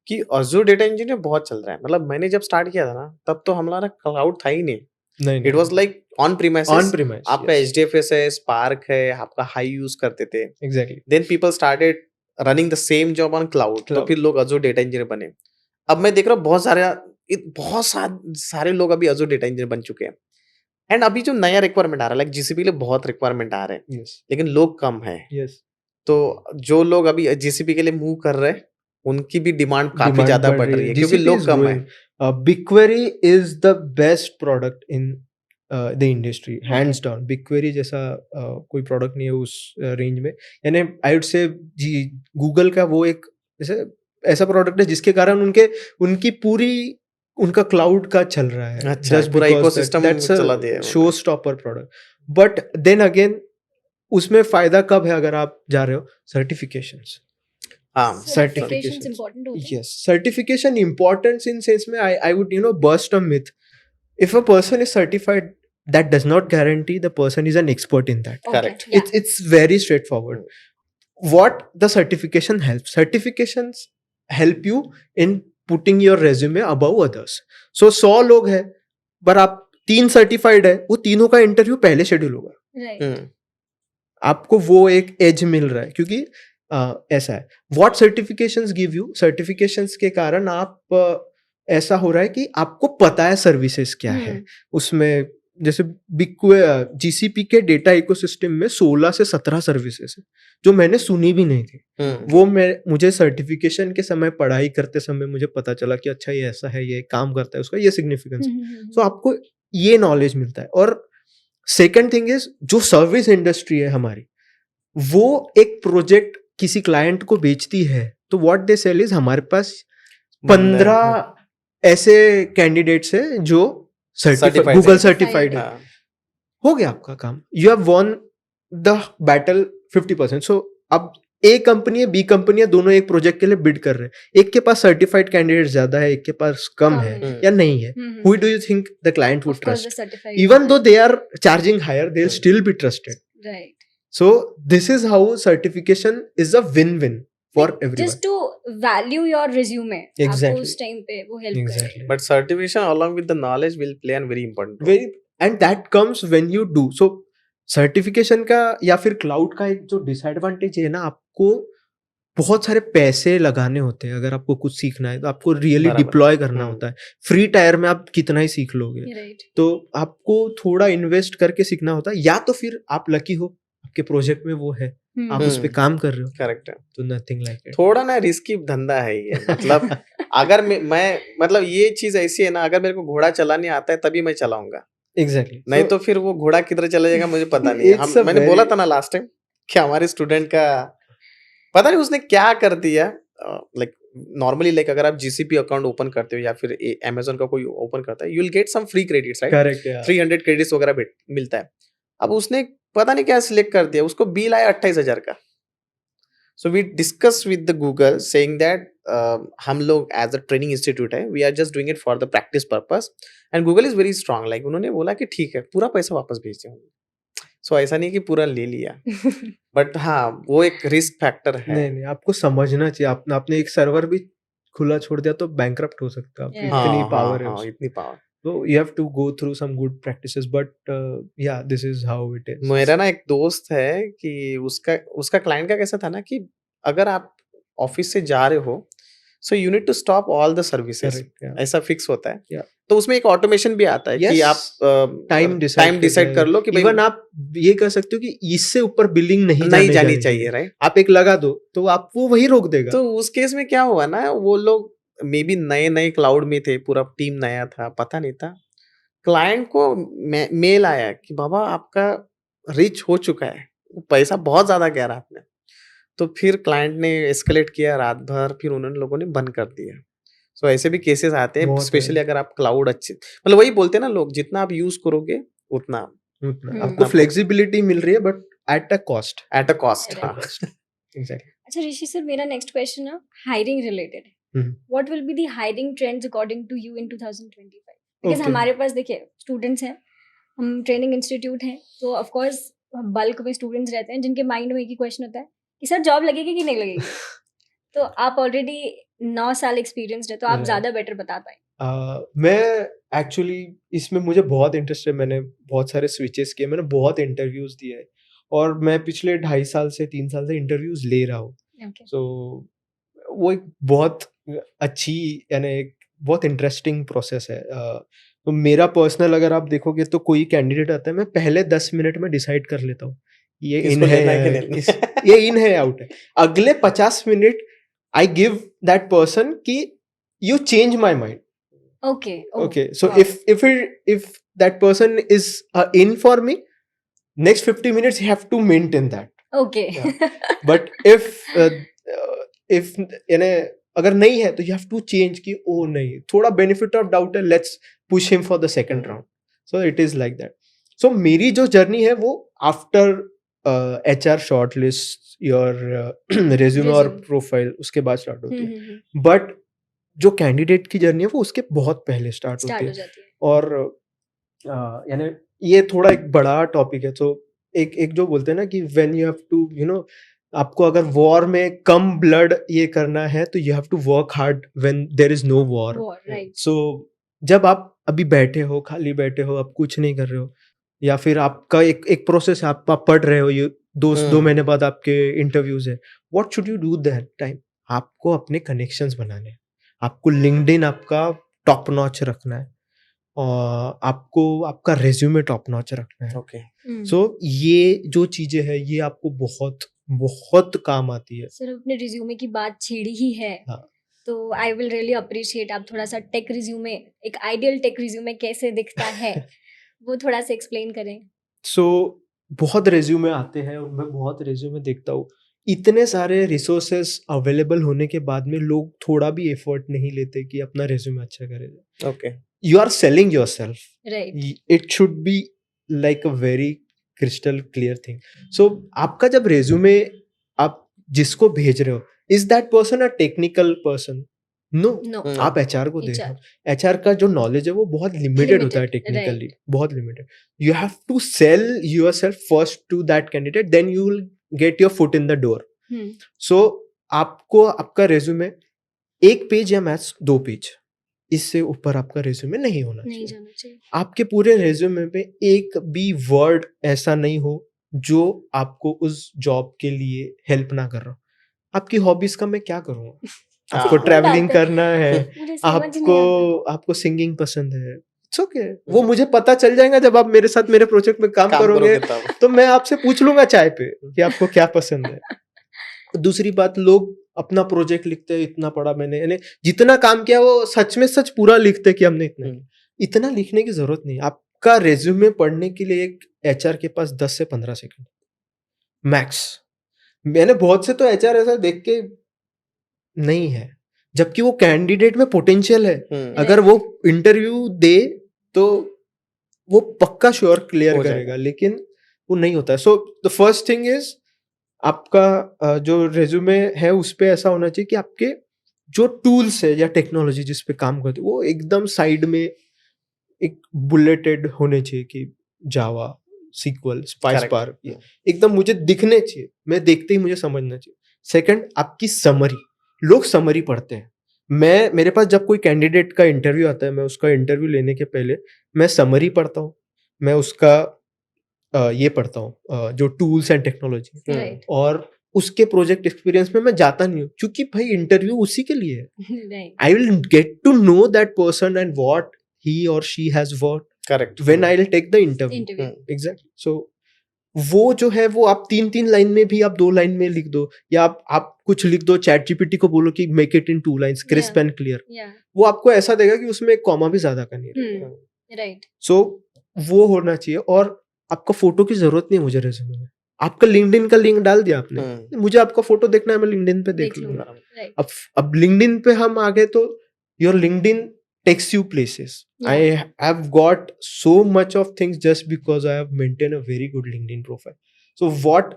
कि Azure डेटा इंजीनियर बहुत चल रहा है। मतलब मैंने जब स्टार्ट किया था ना, तब तो हमारा क्लाउड था ही नहीं, नहीं it was like on premises, on premise, आपका HDFS है, स्पार्क है, आपका हाई यूज करते थे, exactly then people started running the same job on cloud, तो Cloud. फिर लोग अजूर डेटा इंजीनियर बने। अब मैं देख रहा हूँ बहुत सारे लोग अभी अजूर डेटा इंजीनियर बन चुके हैं। एंड अभी जो नया रिक्वायरमेंट आ रहा है, लाइक GCP के लिए बहुत रिक्वायरमेंट आ रहे हैं, यस लेकिन लोग कम है। यस तो जो लोग अभी GCP के लिए मूव कर रहे हैं, उनकी भी डिमांड काफी ज्यादा बढ़ रही है क्योंकि लोग कम है। BigQuery is the best product in the industry, hands down. BigQuery जैसा कोई प्रोडक्ट नहीं है उस रेंज में। यानी आई वुड से जी गूगल का वो एक जैसे ऐसा प्रोडक्ट है जिसके कारण उनकी पूरी उनका क्लाउड का चल रहा है। अच्छा, Just पूरा because इकोसिस्टम that's a चला दिया है show stopper product. But then again उसमें फायदा कब है अगर आप जा रहे हो सर्टिफिकेशंस। हाँ, Certifications important होते हैं। Yes, certification importance in sense में I would burst a myth. If a person is certified, that does not guarantee the person is an expert in that. Okay, Correct. yeah. It's very straightforward. What the certification helps? Certifications help you in putting your resume above others. So 100 लोग हैं, पर आप 3 सर्टिफाइड है, वो तीनों का इंटरव्यू पहले शेड्यूल होगा। Right. आपको वो एक एज मिल रहा है क्योंकि ऐसा है। What certifications give you, certifications के कारण आप ऐसा हो रहा है कि आपको पता है सर्विसेज क्या है उसमें। जैसे GCP के डेटा इकोसिस्टम में 16 से 17 सर्विसेज है जो मैंने सुनी भी नहीं थी। वो मुझे सर्टिफिकेशन के समय पढ़ाई करते समय मुझे पता चला कि अच्छा ये ऐसा है, ये काम करता है, उसका ये सिग्निफिकेंस है। सो आपको ये नॉलेज मिलता है। और सेकेंड थिंग इज जो सर्विस इंडस्ट्री है हमारी, वो एक प्रोजेक्ट किसी क्लाइंट को बेचती है तो व्हाट दे सेल इज हमारे पास 15 ऐसे कैंडिडेट्स है जो Certified गूगल है। सर्टिफाइड है। हाँ, हो गया आपका काम, you have won the battle 50%। सो अब A कंपनी है, B कंपनी है, दोनों एक प्रोजेक्ट के लिए बिड कर रहे हैं। एक के पास सर्टिफाइड कैंडिडेट ज्यादा है, एक के पास कम है या नहीं है। Who do you think the client would Of course, trust? the certified. Even though they are charging higher, they'll still be trusted. Right. So this is how certification is a win-win for everyone. Just to value your resume. Exactly. आपको उस टाइम पे वो हेल्प करेगा। Exactly. but certification along with the knowledge will play a very important role. Very, and that comes when you do. So certification का या फिर क्लाउड का एक जो डिसएडवांटेज है ना, आपको बहुत सारे पैसे लगाने होते हैं। अगर आपको कुछ सीखना है तो आपको रियली बराबर। डिप्लॉय करना होता है। फ्री टायर में आप कितना ही सीख लोगे, Right. तो आपको थोड़ा इन्वेस्ट करके सीखना होता है। या तो फिर आप लकी हो, आपके प्रोजेक्ट में वो है, आप उस पे काम कर रहे हो, करेक्ट है। तो नथिंग लाइक इट। थोड़ा ना रिस्की धंधा है ये। मतलब अगर मैं मतलब ये चीज ऐसी है ना, अगर मेरे को घोड़ा चलाने आता है तभी मैं चलाऊंगा, एग्जैक्टली। नहीं तो फिर वो घोड़ा किधर चला जाएगा मुझे पता नहीं है। It's a मैंने very- बोला था ना लास्ट टाइम कि हमारे स्टूडेंट का पता नहीं उसने क्या कर दिया। लाइक नॉर्मली लाइक अगर आप GCP अकाउंट ओपन करते हो या फिर Amazon का कोई ओपन करता है, you will get some free credits, right? Correct, 300 credits वगैरह मिलता है। अब उसने पता नहीं क्या सिलेक्ट कर दिया, उसको बिल आया 28,000 का। So we discuss with the Google saying that हम लोग एज अ ट्रेनिंग इंस्टीट्यूट है, we are just doing it for the practice purpose and Google is very strong. Like उन्होंने बोला कि ठीक है पूरा पैसा वापस भेज दें। सो ऐसा नहीं कि पूरा ले लिया, बट हाँ वो एक रिस्क फैक्टर है। नहीं आपको समझना चाहिए। आपने एक सर्वर भी खुला छोड़ दिया तो बैंकरप्ट हो सकता है। Yeah. इतनी हाँ, पावर है हाँ, उसमें। इतनी power. So you have to go through some good practices, but yeah, this is how it is. मेरा ना एक दोस्त है कि उसका क्लाइंट का कैसा था ना कि अगर आप ऑफिस से जा रहे हो, so you need to stop all the services, Correct, yeah. ऐसा फिक्स होता है। Yeah. तो उसमें एक ऑटोमेशन भी आता है कि Yes, आप टाइम डिसाइड कर लो कि भाई इवन आप ये कर सकते हो कि इससे ऊपर बिलिंग नहीं नहीं जानी जानी चाहिए, राइट? आप एक लगा दो तो आपको वही रोक देगा। तो उस केस में क्या हुआ ना, वो लोग मे बी नए क्लाउड में थे, पूरा टीम नया था, पता नहीं था। क्लाइंट को मेल आया कि बाबा आपका रिच हो चुका है, पैसा बहुत ज्यादा कह रहा आपने। तो फिर क्लाइंट ने एस्केलेट किया रात भर, फिर उन्होंने लोगों ने बंद कर दिया। सो ऐसे भी केसेस आते हैं, बहुत है। स्पेशली अगर आप क्लाउड अच्छे, मतलब वही बोलते हैं ना लोग, जितना आप यूज करोगे उतना आपको फ्लेक्सिबिलिटी मिल रही है but at a cost. At a cost. Exactly. अच्छा ऋषि सर, मेरा नेक्स्ट क्वेश्चन है hiring related. Hmm. What will be the hiring trends according to you in 2025? Because Okay. हमारे पास देखिए स्टूडेंट्स हैं, हम ट्रेनिंग इंस्टीट्यूट हैं, तो ऑफ कोर्स बल्क में स्टूडेंट्स रहते हैं जिनके माइंड में एक ही क्वेश्चन होता है कि सर जॉब लगेगी कि नहीं लगेगी। तो आप ऑलरेडी 9 साल एक्सपीरियंस्ड है, तो आप Right. ज्यादा बेटर बता पाए मैं एक्चुअली इसमें मुझे बहुत इंटरेस्ट है, मैंने बहुत सारे स्विचेस किए, मैंने बहुत इंटरव्यूज दिए हैं और मैं पिछले 2.5 साल से 3 साल से इंटरव्यूज ले रहा हूँ। Okay. सो वो एक बहुत अच्छी यानी एक बहुत इंटरेस्टिंग प्रोसेस है। तो मेरा पर्सनल अगर आप देखोगे तो कोई कैंडिडेट आता है, मैं पहले 10 मिनट में डिसाइड कर लेता हूँ ये इन किसको है लेना है कि या नहीं इस ये इन है आउट है। अगले 50 minute I give that person कि you change my mind. Okay. Oh, Okay, so wow. if that person is in for me, next 50 minutes you have to maintain that. Okay. But if यानी अगर नहीं है तो you have to change कि ओ नहीं, थोड़ा benefit of doubt है, let's push him for the second round. So it is like that. So मेरी जो जर्नी है वो after HR shortlist your resume और Resume. profile उसके बाद start होती है। हम्म, But जो कैंडिडेट की जर्नी है वो उसके बहुत पहले स्टार्ट होती स्टार्ट हो है। जाती है। और यानी ये थोड़ा एक बड़ा टॉपिक है। तो एक जो बोलते हैं ना कि व्हेन यू हैव टू आपको अगर वॉर में कम ब्लड ये करना है तो you have to work hard when there is no war. War, right. So जब आप अभी बैठे हो, खाली बैठे हो, आप कुछ नहीं कर रहे हो, या फिर आपका एक प्रोसेस है, आप पढ़ रहे हो, ये 2 महीने बाद आपके इंटरव्यूज है, what should you do that time? आपको अपने कनेक्शंस बनाने हैं, आपको लिंक्डइन आपका टॉप नॉच रखना है और आपको आपका रेज्यूमे टॉप नॉच रखना है। ओके सो ये जो चीजें हैं ये आपको बहुत बहुत काम आती है। सिर्फ अपने रिज्यूमे की बात छेड़ी ही है, हाँ। तो आई विल रियली अप्रिशिएट आप थोड़ा सा टेक रिज्यूमे, एक आइडियल टेक रिज्यूमे कैसे दिखता है वो थोड़ा सा एक्सप्लेन करें। सो बहुत रेज्यूमे आते हैं और मैं बहुत रेज्यूमे देखता हूँ, इतने सारे रिसोर्सेस अवेलेबल होने के बाद में लोग थोड़ा भी एफर्ट नहीं लेते कि अपना रेज्यूमे अच्छा करें। Okay you are selling yourself, right. It should be like a very crystal clear thing. So आपका जब रेज्यूमे आप जिसको भेज रहे हो, is that person a technical person? No, no, आप एचआर को देख HR. रहे हो। एचआर का जो नॉलेज है वो बहुत लिमिटेड होता है, Limited, टेक्निकली बहुत limited. You have to sell yourself first to that candidate, then you will get your foot in the door. So आपको आपका रेज्यूमे 1 पेज या मैक्स 2 पेज, इससे ऊपर आपका रेज्यूमे नहीं होना नहीं चाहिए। जाना चाहिए। आपके पूरे रेज्यूमे पे एक भी वर्ड ऐसा नहीं हो जो आपको उस जॉब के लिए हेल्प ना कर रहा हो। आपकी हॉबीज का मैं क्या करूँगा? आपको Quote ट्रैवलिंग आता है। करना है, मुझे समझ नहीं आपको आता। आपको सिंगिंग पसंद है, इट्स ओके। वो मुझे पता चल जाएगा जब आप मेरे साथ मेरे प्रोजेक्ट में काम करोगे, तब तो मैं आपसे पूछ लूंगा चाय पे कि आपको क्या पसंद है। दूसरी बात, लोग अपना प्रोजेक्ट लिखते हैं, इतना पढ़ा मैंने, यानी जितना काम किया वो सच में सच पूरा लिखते कि हमने इतना लिखने की जरूरत नहीं। आपका रेज्यूमे पढ़ने के लिए एक एचआर के पास 10 से 15 सेकंड मैक्स। मैंने बहुत से तो एचआर ऐसा देख के नहीं है, जबकि वो कैंडिडेट में पोटेंशियल है। अगर वो इंटरव्यू दे तो वो पक्का श्योर क्लियर हो करेगा, जाएगा। लेकिन वो नहीं होता है। So the first thing is आपका जो रेज्यूमे है उस पे ऐसा होना चाहिए कि आपके जो टूल्स है या टेक्नोलॉजी जिस पे काम करते वो एकदम साइड में एक बुलेटेड होने चाहिए कि जावा, सीक्वल, स्पाइस Correct. पार्क, एकदम मुझे दिखने चाहिए, मैं देखते ही मुझे समझना चाहिए। सेकंड, आपकी समरी, लोग समरी पढ़ते हैं। मेरे पास जब कोई कैंडिडेट का इंटरव्यू आता है, मैं उसका इंटरव्यू लेने के पहले मैं समरी पढ़ता हूँ, मैं उसका ये पढ़ता हूँ जो टूल्स एंड टेक्नोलॉजी, Right. और उसके प्रोजेक्ट एक्सपीरियंस में मैं जाता नहीं हूँ, क्योंकि भाई इंटरव्यू उसी के लिए है। Right. I will get to know that person and what he और she has worked correct when I will take the interview. Interview. Exactly. So वो जो है वो आप 3-3 लाइन में भी, आप 2 लाइन में लिख दो, या आप कुछ लिख दो, चैट जीपीटी को बोलो कि make it in 2 lines, crisp and clear. Yeah. वो आपको ऐसा देगा कि उसमें एक कॉमा भी ज्यादा का नहीं रहेगा। Right. सो वो होना चाहिए। और आपका फोटो की जरूरत नहीं है मुझे रेज्यूमे में। आपका लिंक्डइन का लिंक डाल दिया आपने, मुझे आपका फोटो देखना है, मैं लिंक्डइन पे देख लूंगा। Right. अब लिंक्डइन पे हम आ गए तो your LinkedIn takes you places. I have got so much of things just because I have maintain a very good LinkedIn profile. So what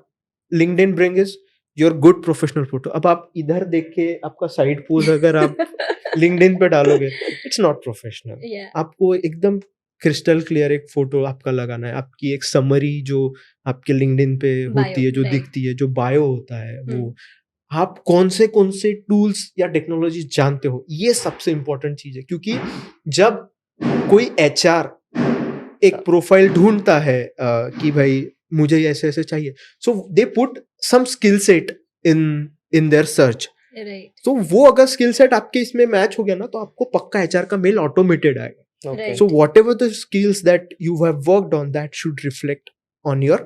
LinkedIn bring is your good professional photo. अब आप इधर देख के आपका साइड पोज अगर आप लिंक्डइन पे डालोगे, इट्स नॉट प्रोफेशनल। Yeah. आपको एकदम क्रिस्टल क्लियर एक फोटो आपका लगाना है, आपकी एक समरी जो आपके लिंक्डइन पे होती है, जो right. दिखती है, जो बायो होता है, वो आप कौन से टूल्स या टेक्नोलॉजी जानते हो, ये सबसे इम्पोर्टेंट चीज है। क्योंकि जब कोई एचआर एक प्रोफाइल ढूंढता है कि भाई मुझे ऐसे ऐसे चाहिए, so they put some skill set in their search. Right तो वो अगर स्किल सेट आपके इसमें मैच हो गया ना, तो आपको पक्का एचआर का मेल ऑटोमेटेड आएगा। Okay. Right. So whatever the skills that you have worked on, that should reflect on your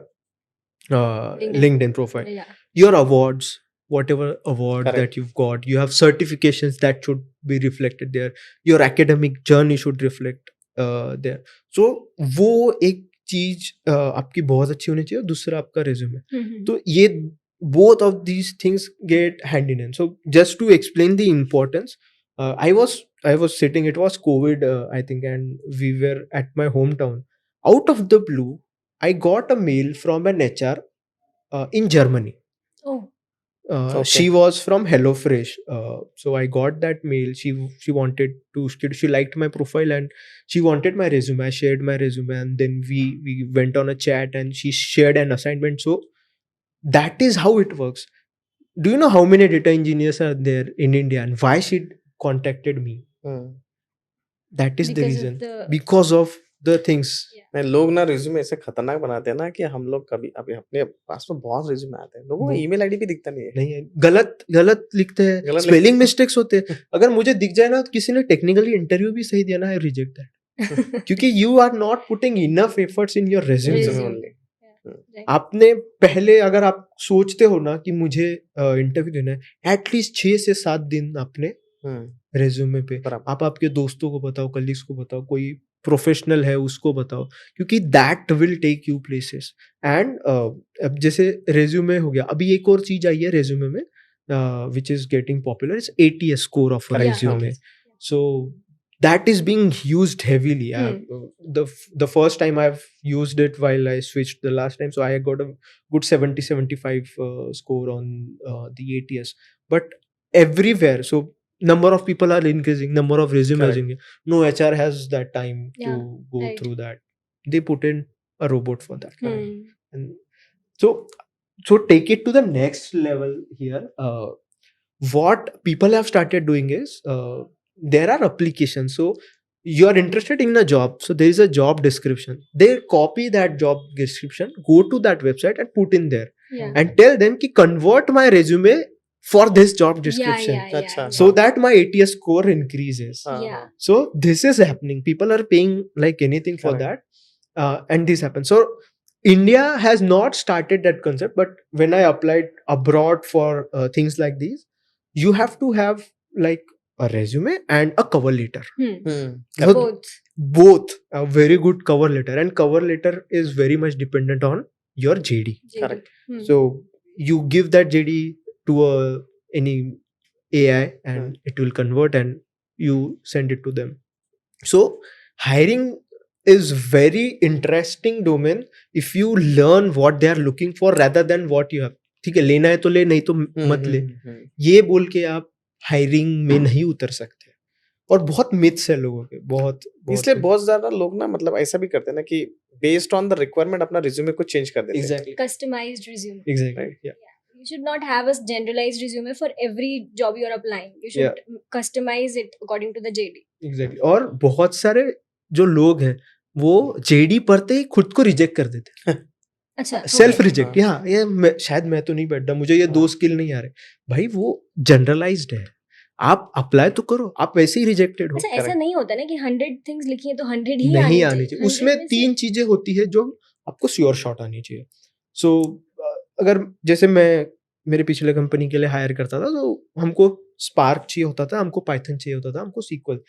LinkedIn profile. yeah Your awards, whatever award Correct. that you've got, you have certifications that should be reflected there. Your academic journey should reflect there. So वो एक चीज आपकी बहुत अच्छी होनी चाहिए। दूसरा आपका resume। तो ये both of these things get hand in hand. So just to explain the importance, I was sitting, it was COVID, I think, and we were at my hometown. Out of the blue, I got a mail from an HR in Germany. oh Okay. She was from HelloFresh. So I got that mail. She wanted to, she liked my profile and she wanted my resume. I shared my resume and then we went on a chat and she shared an assignment. So that is how it works. Do you know how many data engineers are there in India and why she contacted me? That is the Because of reason. the- Because of the things. नहीं, लोग ना रिज्यूमे ऐसे खतरनाक बनाते हैं ना कि हम लोग कभी अभी अपने पास में बहुत रिज्यूमे आते हैं, लोगों को वो- ईमेल आईडी भी दिखता नहीं है। नहीं है, गलत लिखते हैं, गलत स्पेलिंग लिखते- मिस्टेक्स होते हैं। अगर मुझे दिख जाए ना तो किसी ने टेक्निकली इंटरव्यू भी सही दिया ना, आई रिजेक्ट दैट। क्योंकि you are not putting enough efforts in your Resume resume. Resume. only. right. आपने पहले, अगर आप सोचते हो ना कि मुझे इंटरव्यू देना है, एटलीस्ट 6 से 7 दिन अपने हम्म, रेज्यूमे पे बराबर। आप आपके दोस्तों को बताओ, कलीग्स को बताओ, कोई प्रोफेशनल है उसको बताओ, क्योंकि that will take you places. And अब जैसे रेज्यूमे हो गया, अभी एक और चीज आई है रेज्यूमे में which is getting popular, is ATS score of Correct. Resume. Yeah. So that is being used heavily. The first time I've used it while I switched the last time, so I got a good 70-75 score on the ATS. But everywhere, so number of people are increasing, number of resumes Correct. increasing. No HR has that time to Yeah, go right. through that. They put in a robot for that. Hmm. And so take it to the next level here. What people have started doing is, there are applications. So you are interested in a job, so there is a job description. They copy that job description, go to that website and put in there Yeah. and tell them ki convert my resume for this job description, Yeah, yeah, Acha. yeah. so that my ATS score increases. हाँ, Yeah. So this is happening. People are paying like anything for Correct. that, and this happens. So India has not started that concept, but when I applied abroad for things like these, you have to have like a resume and a cover letter. Hmm, So Both. a very good cover letter, and cover letter is very much dependent on your JD. Correct. So you give that JD to any AI and it will convert and you send it to them. So hiring is very interesting domain if you learn what they are looking for rather than what you have. ठीक है, लेना है तो ले, नहीं तो मत ले, ये बोल के आप हायरिंग में नहीं उतर सकते। और बहुत मिथ्स है लोगों के, बहुत इसलिए बहुत ज्यादा लोग ना मतलब ऐसा भी करते हैं ना कि बेस्ड ऑन द रिक्वायरमेंट अपना रिज्यूमे को चेंज कर देते हैं। Exactly Customized resume. Exactly Right. या You should not have a generalized resume for every job you're applying. You should customize it according to the JD. Exactly. और बहुत सारे जो लोग हैं वो JD पढ़ते ही खुद को रिजेक्ट कर देते हैं, अच्छा. Self okay. रिजेक्ट। हाँ, ये शायद मैं तो नहीं बैठ रहा, मुझे ये 2 स्किल नहीं आ रहे। भाई वो जनरलाइज्ड है, आप अप्लाई तो करो, आप वैसे ही रिजेक्टेड हो। अच्छा, ऐसा Correct. नहीं होता ना कि 100 things लिखी है तो 100 ही नहीं आनी चाहिए. चाहिए, 100 उसमें में से- 3 चीजें होती है जो आपको श्योर शॉट आनी चाहिए। सो अगर जैसे मैं मेरे पिछले कंपनी के लिए हायर करता था, तो हमको स्पार्क चाहिए होता था, हमको पाइथन चाहिए होता था, हमको सीक्वल।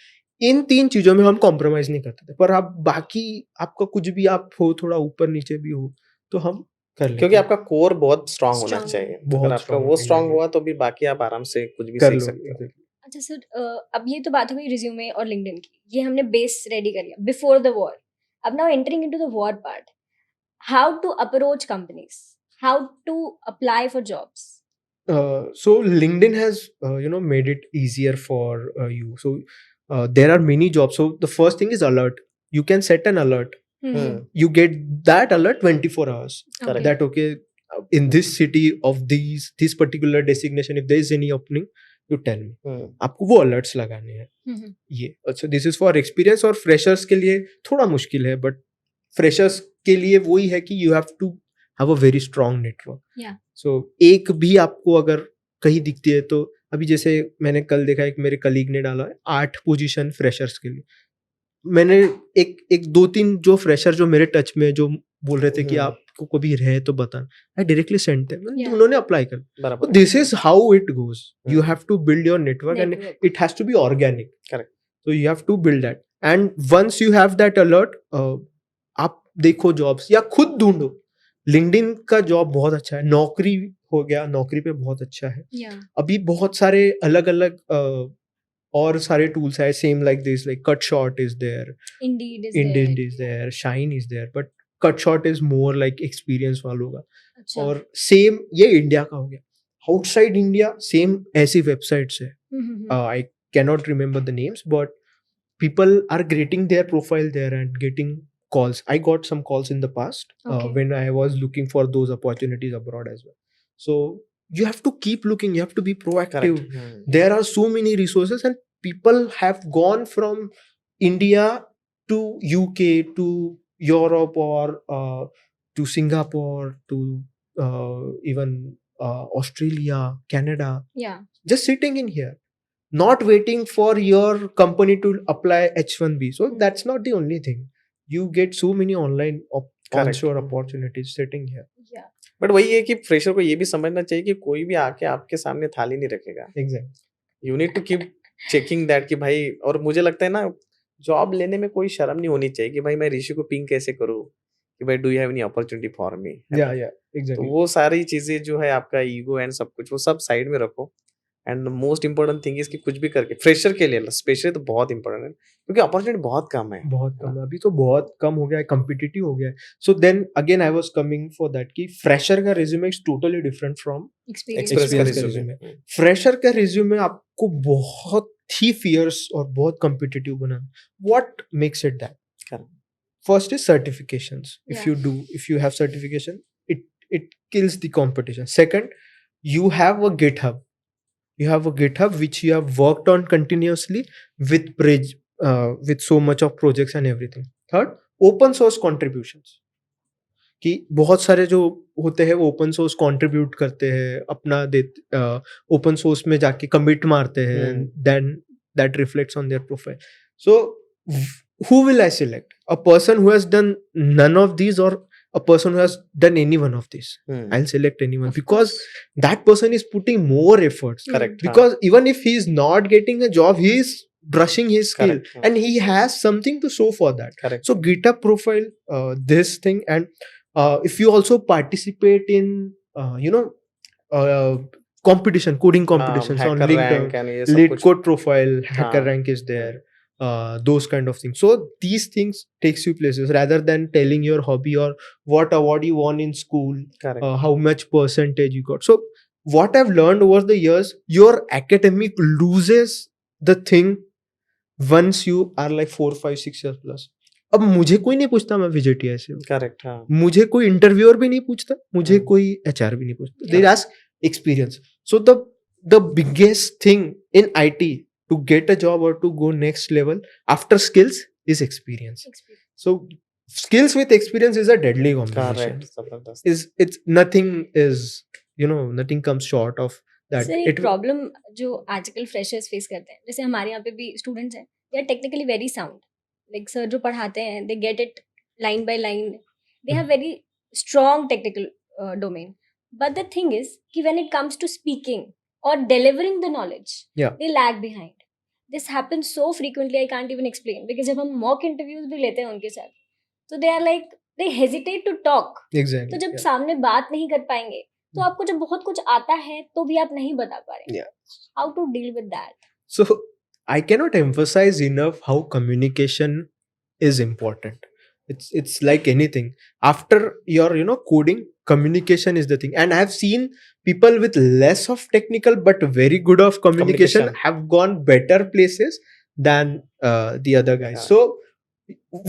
इन 3 चीजों में हम कॉम्प्रोमाइज नहीं करते थे। पर आप बाकी आपका कुछ भी आप हो, थोड़ा ऊपर नीचे भी हो, तो हम कर लेते क्योंकि हैं। आपका कोर बहुत स्ट्रांग होना Strong. चाहिए। बहुत अगर आपका strong वो होना स्ट्रांग चाहिए। हुआ तो भी बाकी आप आराम से कुछ भी कर सीख लो सकते हो। exactly. अच्छा सर, अब ये तो बात हो गई रिज्यूमे और लिंक्डइन की, ये हमने बेस रेडी कर लिया बिफोर द वॉर. अब now entering into the war part, how to approach companies, how to apply for jobs. So LinkedIn has made it easier for you. So there are many jobs. So the first thing is alert. You can set an alert. You get that alert 24 hours. Correct. That okay, in this city of this particular designation, if there is any opening, you tell me. आपको वो alerts लगाने हैं. ये अच्छा, this is for experience. और freshers के लिए थोड़ा मुश्किल है, but freshers के लिए वही है कि you have to have a very strong network. Yeah. So एक भी आपको अगर कहीं दिखती है तो अभी जैसे मैंने कल देखा, एक मेरे कलीग ने डाला है 8 पोजीशन फ्रेशर्स के लिए. मैंने एक 2-3 जो फ्रेशर जो मेरे टच में जो बोल रहे थे कि आपको कभी रहे तो बताना, I directly send them, Yeah. उन्होंने अप्लाई कर. बराबर. This is how it goes. You have to build your network and Network. it has to be organic. Correct. So you have to build that, and once you have that alert, आप देखो जॉब्स या खुद ढूंढो. लिंक्डइन का जॉब बहुत अच्छा है. नौकरी हो गया, नौकरी पे बहुत अच्छा है. Yeah. अभी बहुत सारे अलग अलग और सारे टूल्स है same like this, like Cutshort is there, Indeed is Indeed there. Is there, Shine is there, but Cutshort is more like experience वालों का. अच्छा. और सेम ये इंडिया का हो गया. आउटसाइड इंडिया सेम ऐसी वेबसाइट्स है. I cannot remember the names, but people are creating their profile there and getting calls. I got some calls in the past Okay. when I was looking for those opportunities abroad as well. So you have to keep looking. You have to be proactive. Correct. There are so many resources, and people have gone from India to UK to Europe or to Singapore to even Australia, Canada, Yeah. just sitting in here, not waiting for your company to apply H1B. So that's not the only thing. You get so many online Correct. onshore opportunities sitting here. Yeah. But वही है कि फ्रेशर को ये भी समझना चाहिए कि कोई भी आके आपके सामने थाली नहीं रखेगा. Exactly. You need to keep checking that कि भाई, और मुझे लगता है ना, जॉब लेने में कोई शर्म नहीं होनी चाहिए कि भाई मैं ऋषि को पिंग कैसे करूँ कि भाई do you have any opportunity for me. Yeah, तो exactly. वो सारी चीजें जो है, आपका ईगो एंड सब कुछ, वो सब साइड में रखो. And most important thing is कि कुछ भी करके फ्रेशर के लिए स्पेशली तो बहुत इंपॉर्टेंट है, क्योंकि अपॉर्चुनिटी बहुत कम है. बहुत कम है. अभी तो बहुत कम हो गया है, कम्पिटिटिव हो गया है. So then again I was coming for that कि फ्रेशर का resume is totally different from Experience. Express का Experience का रिज्यूमे. फ्रेशर का रिज्यूमे. आपको बहुत ही फियर्स और बहुत कम्पिटिटिव बनाना. What makes it that? Correct. First is certifications. Yeah. If you have certification, it kills the competition. Second, you have a GitHub. You have a GitHub which you have worked on continuously with so much of projects and everything. Third, open source contributions. कि बहुत सारे जो होते हैं वो ओपन सोर्स कंट्रीब्यूट करते हैं, अपना ओपन सोर्स में जाके कमिट मारते हैं, then that reflects on their profile. So who will I select? A person who has done none of these or a person who has done any one of these? I'll select anyone Of because course. that person is putting more efforts. Correct. Because even if he is not getting a job, he is brushing his skill. Correct. And he has something to show for that. Correct. So GitHub profile, this thing, and if you also participate in competition, coding competitions on Hacker LinkedIn, rank and ये सब lead कुछ. code profile, hacker हाँ. rank is there, those kind of things. So these things takes you places rather than telling your hobby or what award you won in school, Correct. how much percentage you got. So what I've learned over the years, your academic loses the thing once you are like 4, 5, 6 years plus. अब मुझे कोई नहीं पूछता मैं VJTI से हूँ. Correct. हाँ. मुझे कोई इंटरव्यूअर भी नहीं पूछता, मुझे कोई HR भी नहीं पूछता. They ask experience. So the biggest thing in IT to get a job or to go next level after skills is experience. So skills with experience is a deadly combination. Correct. जबरदस्त. It's nothing comes short of that. Sir एक प्रॉब्लम जो आजकल फ्रेशर्स फेस करते हैं, जैसे हमारे यहाँ पे भी स्टूडेंट्स हैं, they are technically very sound. Like sir जो पढ़ाते हैं, they get it line by line, they have very strong technical domain. But the thing is कि when it comes to speaking और delivering the knowledge, Yeah. they lag behind. This happens so frequently, I can't even explain. Because जब हम mock interviews भी लेते हैं उनके साथ, तो they are like, they hesitate to talk. Exactly. तो जब yeah. सामने बात नहीं कर पाएंगे, तो आपको जब बहुत कुछ आता है तो भी आप नहीं बता पा रहे. Yeah. How to deal with that? So I cannot emphasize enough how communication is important. It's like anything. After your coding, communication is the thing. And I have seen people with less of technical but very good of communication have gone better places than the other guys. Yeah. So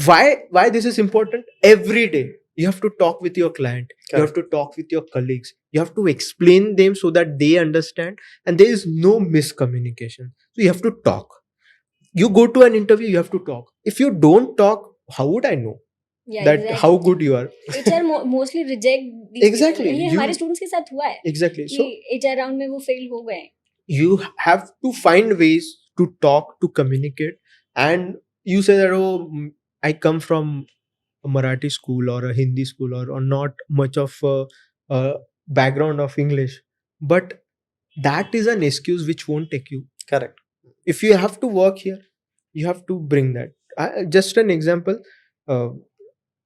why this is important? Every day You have to talk with your client. You have to talk with your colleagues. You have to explain them so that they understand, and there is no miscommunication. So you have to talk. You go to an interview, you have to talk. If you don't talk, how would I know Yeah, that exactly. how good you are? HR mostly reject these Exactly. people. ये हमारे स्टूडेंट्स के साथ हुआ है Exactly. कि So HR राउंड में वो फेल हो गए. you have to find ways to talk, to communicate. And you say that, oh, I come from a Marathi school or a Hindi school, or not much of a background of English, but that is an excuse which won't take you. Correct. If you have to work here, you have to bring that. Just an example,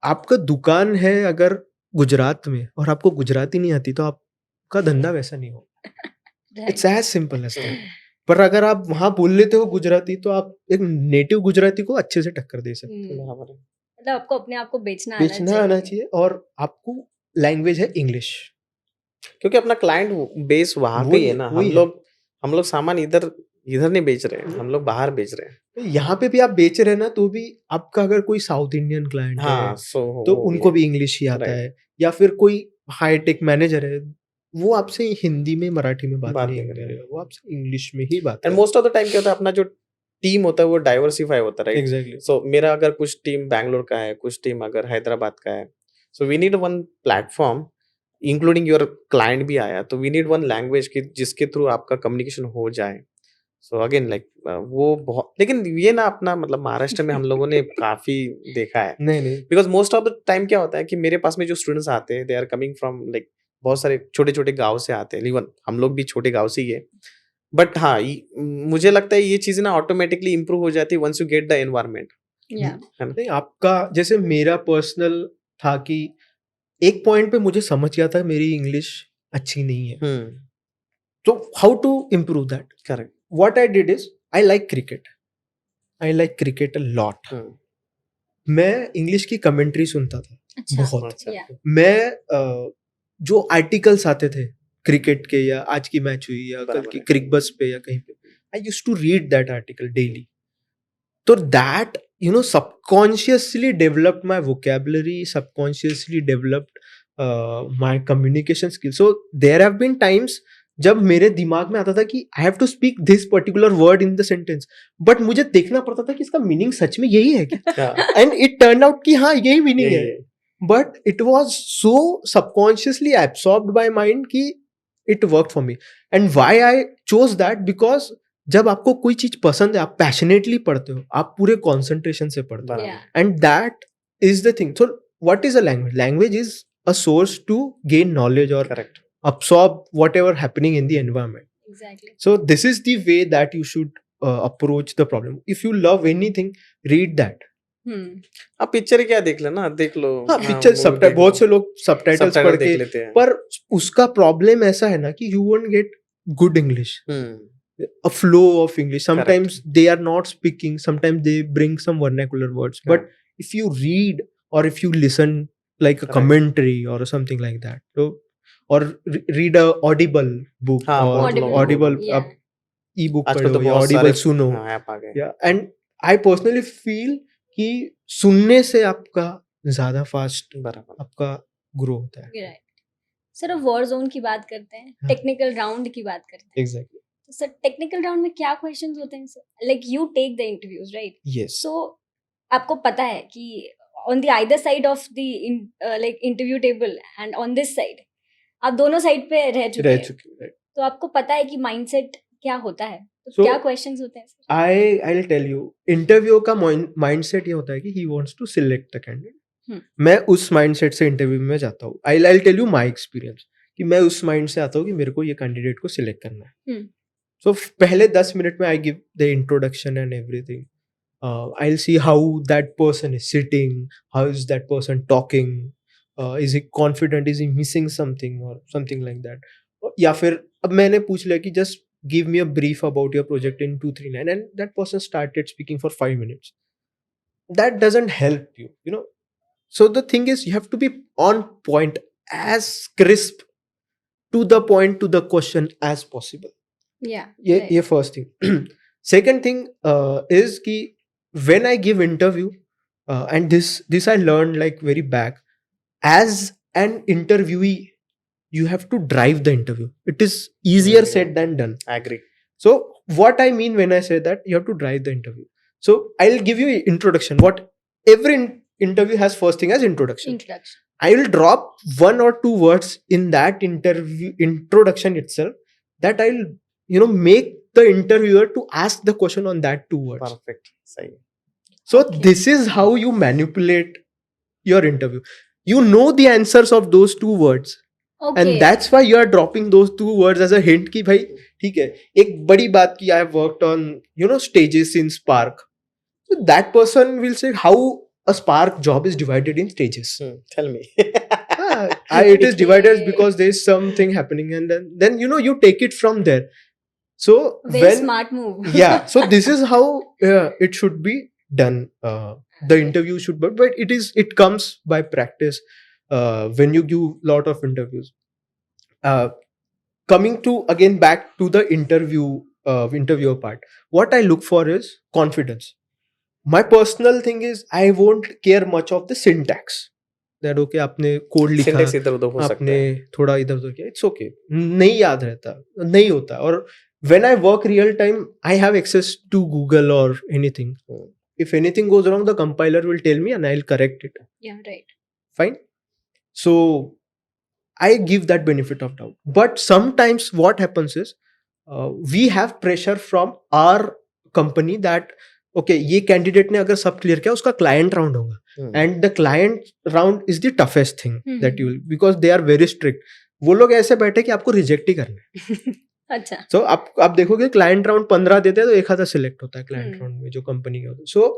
आपका दुकान है अगर गुजरात में और आपको गुजराती नहीं आती, तो आपका धंधा वैसा नहीं हो. It's as simple as that. पर अगर आप वहां बोल लेते हो गुजराती, तो आप एक नेटिव गुजराती को अच्छे से टक्कर दे सकते हो. मतलब आपको अपने आप को बेचना आना चाहिए और आपको लैंग्वेज है इंग्लिश, क्योंकि अपना क्लाइंट बेस वहां पे ही है ना. हम लोग सामान इधर नहीं बेच रहे हैं, हम लोग बाहर बेच रहे हैं. यहाँ पे भी आप बेच रहे हैं ना, तो भी आपका अगर कोई साउथ इंडियन क्लाइंट है तो उनको भी इंग्लिश ही आता है, या फिर कोई हाईटेक मैनेजर है, वो आपसे हिंदी में मराठी में बात नहीं करेगा, वो आपसे इंग्लिश में ही बात. And most of the time क्या होता है, अपना जो टीम होता है वो डाइवर्सिफाई होता है, राइट? एग्जैक्टली. सो मेरा अगर कुछ टीम बैंगलोर का है, कुछ टीम अगर हैदराबाद का है, so we need one platform including your client भी आया, तो वी नीड वन लैंग्वेज की जिसके थ्रू आपका कम्युनिकेशन हो जाए. सो अगेन लाइक वो बहुत, लेकिन ये ना अपना मतलब महाराष्ट्र में हम लोगों ने काफी देखा है. नहीं, because most of the time क्या होता है कि मेरे पास में जो स्टूडेंट्स आते हैं, they are coming from like बहुत सारे छोटे छोटे गांव से आते हैं. इवन हम लोग भी छोटे गांव से ही है. बट हाँ, मुझे लगता है ये चीजें ना ऑटोमेटिकली इंप्रूव हो जाती है once you get the environment. नहीं, आपका जैसे मेरा पर्सनल था कि एक पॉइंट पे मुझे समझ गया था मेरी इंग्लिश अच्छी नहीं है, तो how to improve that. Correct. What I did is, I like cricket. I like cricket a lot. मैं इंग्लिश की कमेंट्री सुनता था. अच्छा, बहुत. अच्छा. मैं जो आर्टिकल्स आते थे क्रिकेट के, या आज की मैच हुई या कल की क्रिकबस पे या कहीं पे, I used to read that article daily. तो that subconsciously developed my vocabulary, subconsciously developed my communication skills. So there have been times जब मेरे दिमाग में आता था कि I have to speak this particular word in the sentence, but मुझे देखना पड़ता था कि इसका मीनिंग सच में यही है क्या, एंड इट टर्न आउट कि हाँ यही मीनिंग है, but it was so subconsciously absorbed by mind कि it work for me. And why I chose that, because जब आपको कोई चीज पसंद है, आप पैशनेटली पढ़ते हो, आप पूरे कॉन्सेंट्रेशन से पढ़ते हो, and that is the thing. So what is a language? Language is a source to gain knowledge और absorb whatever happening in the environment. Exactly. So this is the way that you should approach the problem. If you love anything, read that. आप पिक्चर क्या देख लेना, देख लो. हाँ, पिक्चर सबटाइटल, बहुत से लोग सबटाइटल्स पढ़ के लेते हैं, पर उसका प्रॉब्लम ऐसा है ना कि you won't get good English, a flow of English. Sometimes they are not speaking, sometimes they bring some vernacular words, but if you read or if you listen like a commentary or something like that, so or read a audible book, or audible e-book पढ़ो या audible सुनो. Yeah, and I personally feel कि सुनने से आपका ज्यादा फास्ट आपका ग्रो होता है. सर अब वॉर जोन की बात करते हैं, टेक्निकल राउंड की बात करते हैं. एग्जैक्टली. तो सर टेक्निकल राउंड में क्या क्वेश्चंस होते हैं sir? Like you take the interviews, right? Yes. So आपको पता है कि on the either side of the like interview table and on this side आप दोनों साइड पे रह चुके हैं, तो आपको पता है कि माइंडसेट क्या होता है, तो क्या क्वेश्चंस होते हैं sir? I will tell you, interview का माइंडसेट ये होता है कि he wants to select the candidate. मैं उस माइंडसेट से इंटरव्यू में जाता हूँ. I will tell you my experience कि मैं उस माइंड से आता हूँ कि मेरे को ये कैंडिडेट को सिलेक्ट करना है. सो पहले 10 मिनट में I give the introduction and everything. I will see how that person is sitting, how is that person talking, is he confident, is he missing something or something like that. या फिर अब मैंने पूछ लिया कि just give me a brief about your project in 2-3 lines, and that person started speaking for 5 minutes. That doesn't help you know. So the thing is, you have to be on point, as crisp to the point, to the question as possible. ये first thing. Second thing is कि when I give interview, and this I learned like very back, as an interviewee, you have to drive the interview. It is easier said than done. I agree. So what I mean when I say that, you have to drive the interview. So I'll give you an introduction. What every interview has first thing as introduction. I will drop 1 or 2 words in that interview introduction itself, that I'll make the interviewer to ask the question on that 2 words. Perfect. Sahi. So this is how you manipulate your interview. You know the answers of those 2 words. And that's why you are dropping those 2 words as a hint कि भाई ठीक है, एक बड़ी बात की I have worked on stages in Spark. So that person will say how a Spark job is divided in stages. Tell me. It is divided because there is something happening, and then you take it from there. So very smart move. Yeah, so this is how it should be done. The interview should, but it comes by practice. When you give lot of interviews. Coming to again back to the interviewer part, what I look for is confidence. My personal thing is I won't care much of the syntax. That okay, आपने कोड लिखा, Syntax इधर उधर हो सकता आपने है. थोड़ा इधर उधर किया, it's okay, नहीं याद रहता, नहीं होता. और when I work real time, I have access to Google or anything. If anything goes wrong, the compiler will tell me and I'll correct it. Yeah, right. Fine. So I give that benefit of doubt. But sometimes what happens is we have pressure from our company that okay, ये candidate ने अगर सब clear किया, उसका client round होगा. And the client round is the toughest thing that you will, because they are very strict. वो लोग ऐसे बैठे कि आपको reject ही करना है. अच्छा. So आप देखोगे client round 15 देते हैं तो एक आधा select होता है client round में जो company के होते हैं. So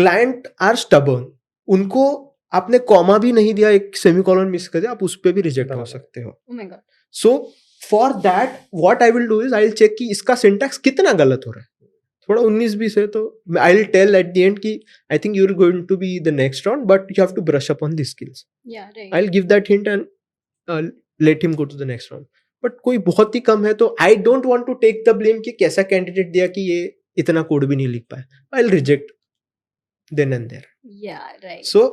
client are stubborn. उनको आपने कॉमा भी नहीं दिया, एक सेमीकोलन मिस कर दिया, आप उस पे भी रिजेक्ट हो सकते हो. Oh my God. So for that what I will do is I will check कि इसका सिंटैक्स कितना गलत हो रहा है. थोड़ा 19-20 है तो I will tell at the end कि I think you are going to be the next round, but you have to brush up on this skills. Yeah, right. I will give that hint and let him go to the next round. But कोई बहुत ही कम है तो I don't want to take the blame कि कैसा कैंडिडेट दिया कि ये इतना कोड भी नहीं लिख पाया. I will reject then and there. Yeah, right. So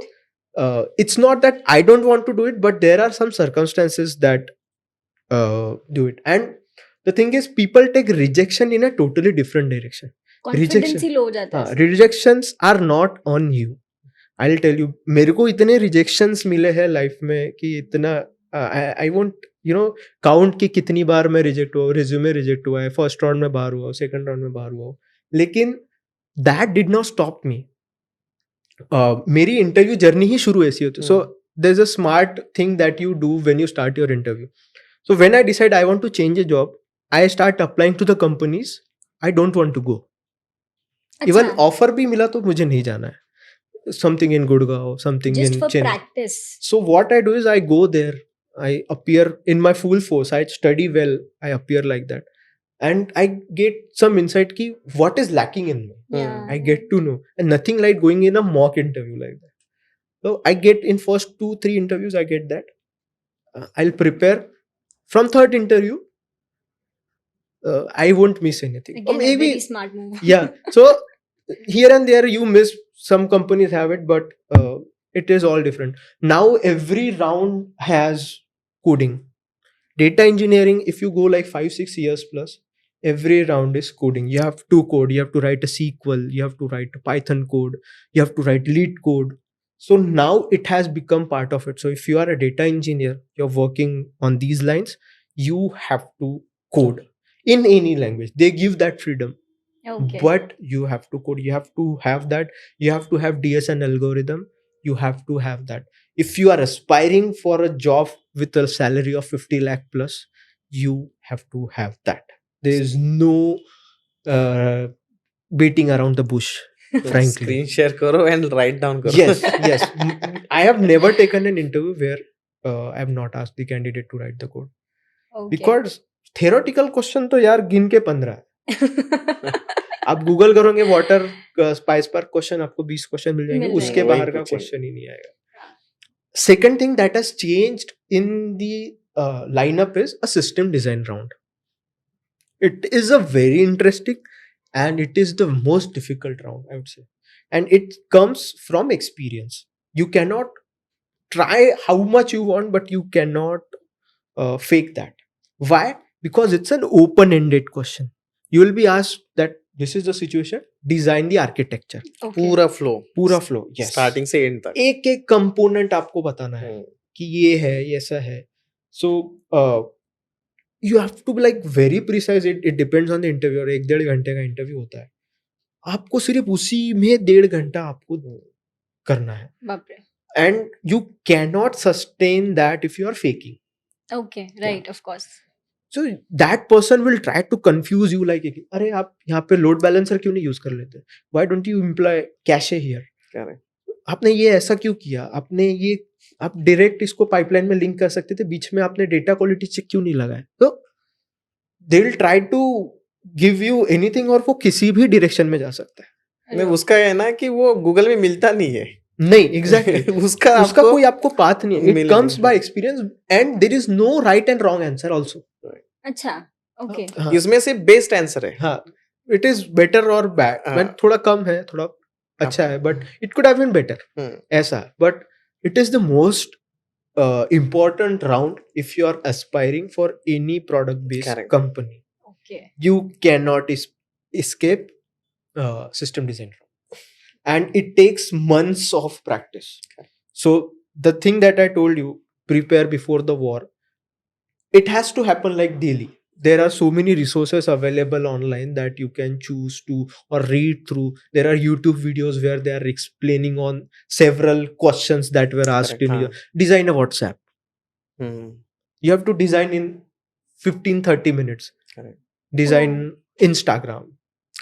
it's not that I don't want to do it, but there are some circumstances that do it. And the thing is, people take rejection in a totally different direction. Confidence he low हो जाता है. Rejections are not on you. I'll tell you, मेरे को इतने rejections मिले हैं लाइफ में कि इतना I won't count कि कितनी बार मैं रिजेक्ट हुआ, रिज्यूमे रिजेक्ट हुआ है, फर्स्ट राउंड में बाहर हुआ, सेकंड राउंड में बाहर हुआ. लेकिन that did not stop me. मेरी इंटरव्यू जर्नी ही शुरू ऐसी होती है. So there is a smart thing that you do when you start your interview. So when I decide I want to change a job, I start applying to the companies I don't want to go. Even offer भी मिला तो मुझे नहीं जाना है. Something in Gurgaon, something in Chennai. So what I do is I go there, I appear in my full force, I study well, I appear like that. And I get some insight ki what is lacking in me. Yeah. I get to know, and nothing like going in a mock interview like that. So I get in first 2-3 interviews, I get that. I'll prepare. From third interview, I won't miss anything. Again, Or maybe a very smart move. yeah. So here and there you miss. Some companies have it, but it is all different. Now every round has coding. Data engineering, if you go like 5-6 years plus, every round is coding. You have to code, you have to write a SQL, you have to write a Python code, you have to write lead code. So now it has become part of it. So if you are a data engineer, you're working on these lines, you have to code in any language. They give that freedom. Okay. But you have to code, you have to have that, you have to have DSN algorithm, you have to have that. If you are aspiring for a job with a salary of 50 lakh plus, you have to have that. There is no beating around the bush, frankly. Screen share करो and write down करो. Yes. I have never taken an interview where I have not asked the candidate to write the code. Okay. Because theoretical question तो यार गिन के 15 है. आप गूगल करोगे वाटर स्पाइस पर क्वेश्चन, आपको 20 क्वेश्चन मिल जाएंगे, उसके बाहर का क्वेश्चन ही नहीं आएगा. Second thing that has changed in the lineup is a system design round. It is a very interesting and it is the most difficult round, I would say. And it comes from experience. You cannot try how much you want, but you cannot fake that. Why? Because it's an open-ended question. You will be asked that this is the situation, design the architecture. Okay. पूरा फ्लो पूरा flow. Yes. स्टार्टिंग से एंड तक एक एक कंपोनेंट आपको बताना है कि ये है, ये ऐसा है. So you have to be like very precise. It depends on the interviewer. 1-1.5 घंटे का इंटरव्यू होता है, आपको सिर्फ उसी में 1.5 घंटा आपको करना है. बाप रे. And you cannot sustain that if you are faking. Okay, right, of course. So that person will try to confuse you like, अरे आप यहाँ पे लोड बैलेंसर क्यों नहीं यूज कर लेते? Why don't you employ cache here? आपने ये ऐसा क्यों किया? आपने ये आप डायरेक्ट इसको पाइपलाइन में लिंक कर सकते थे, बीच में आपने डेटा क्वालिटी चेक क्यों नहीं लगाया? तो they will try to give you anything, और वो किसी भी डायरेक्शन में जा सकता है. नहीं, उसका है ना कि वो गूगल में मिलता नहीं है. नहीं, एग्जैक्टली. उसका कोई आपको पाथ नहीं है. इट मिलेगा कम्स नहीं. By experience and there is no right and wrong answer also. अच्छा, ओके. इसमें से बेस्ट आंसर है. हाँ, इट इज बेटर और बैड. हाँ. बट थोड़ा कम है, थोड़ा अच्छा है, but it could have been better. ऐसा, but it is the most important round if you are aspiring for any product based Correct. company. Okay. You cannot escape system design round, and it takes months of practice. So the thing that I told you, prepare before the war, it has to happen like daily. There are so many resources available online that you can choose to or read through. There are YouTube videos where they are explaining on several questions that were asked Correct, in हाँ. your design a WhatsApp. You have to design in 15-30 minutes. Correct. Design Instagram.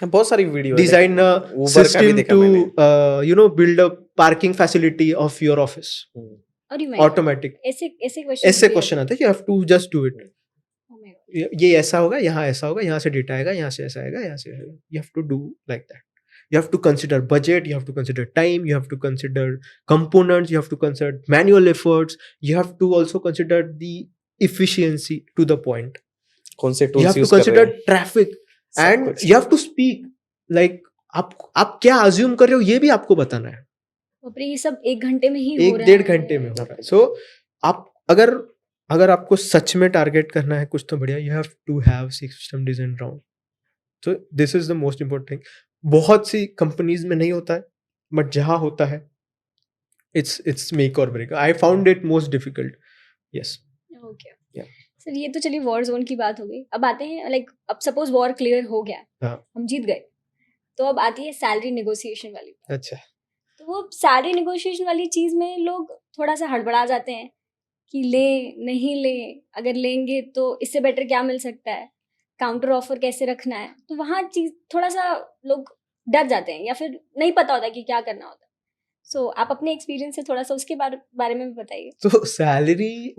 बहुत सारी वीडियो Design a Uber का भी system देखा to मैंने. build a parking facility of your office. और you Automatic. ऐसे क्वेश्चन ऐसे क्वेश्चन आते हैं, you have to just do it. Oh my God. ये ऐसा होगा, यहाँ ऐसा होगा, यहाँ से डेटा आएगा, यहाँ से ऐसा आएगा, यहाँ से आएगा. You have to do like that. You have to consider budget, you have to consider time, you have to consider components, you have to consider manual efforts, you have to also consider the efficiency to the point. कौन से You tools have to use कर रहे consider हैं. traffic, सब and कुछ. you have to speak. Like आप क्या assume कर रहे हो, ये भी आपको बताना है. बाप रे, ये सब 1 घंटे में ही हो रहा 1-1.5 है. घंटे में हो रहा है. So आप अगर आपको सच में टारगेट करना है कुछ, तो बढ़िया, you have to have system design round. So this is the most important thing. बहुत सी कंपनीज में नहीं होता है, बट जहाँ होता है इट्स मेक और break. I found it most difficult. Yes. Okay. Yeah. Sir, ये तो चलिए वॉर जोन की बात हो गई. अब आते हैं, लाइक अब सपोज वॉर क्लियर हो गया, हाँ. हम जीत गए, तो अब आती है सैलरी नेगोशिएशन वाली. अच्छा. तो वो सैलरी नेगोशिएशन वाली चीज में लोग थोड़ा सा हड़बड़ा जाते हैं कि ले नहीं ले, अगर लेंगे तो इससे बेटर क्या मिल सकता है, काउंटर ऑफर कैसे रखना है. तो वहाँ चीज थोड़ा सा लोग डर जाते हैं या फिर नहीं पता होता कि क्या करना होता है. सो आप अपने एक्सपीरियंस से थोड़ा सा उसके बारे में भी बताइए. So salary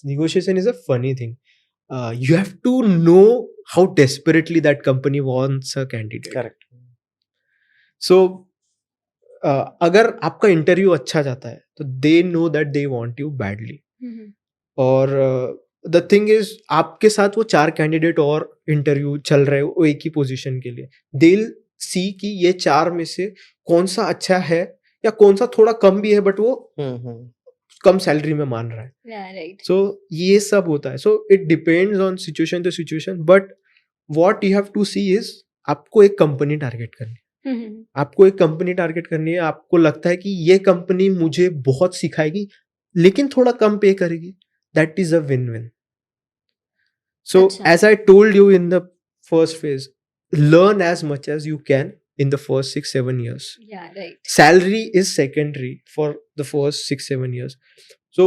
negotiation is a funny thing. You have to know how desperately that company wants a candidate. Correct. So अगर आपका इंटरव्यू अच्छा जाता है, तो they know that they want you badly. और द थिंग इज, आपके साथ वो 4 कैंडिडेट और इंटरव्यू चल रहे हो एक ही पोजीशन के लिए. दे विल सी कि ये 4 में से कौन सा अच्छा है या कौन सा थोड़ा कम भी है, बट वो कम सैलरी में मान रहा है. राइट. सो ये सब होता है. So it depends on situation to situation, but what you have to see is, आपको एक कंपनी टारगेट करनी है. आपको एक कंपनी टारगेट करनी है. आपको लगता है कि ये कंपनी मुझे बहुत सिखाएगी लेकिन थोड़ा कम पे करेगी. That is a win win. So as I told you in the first phase, learn as much as you can in the first 6-7 years. Yeah, right. Salary is secondary for the first 6-7 years. So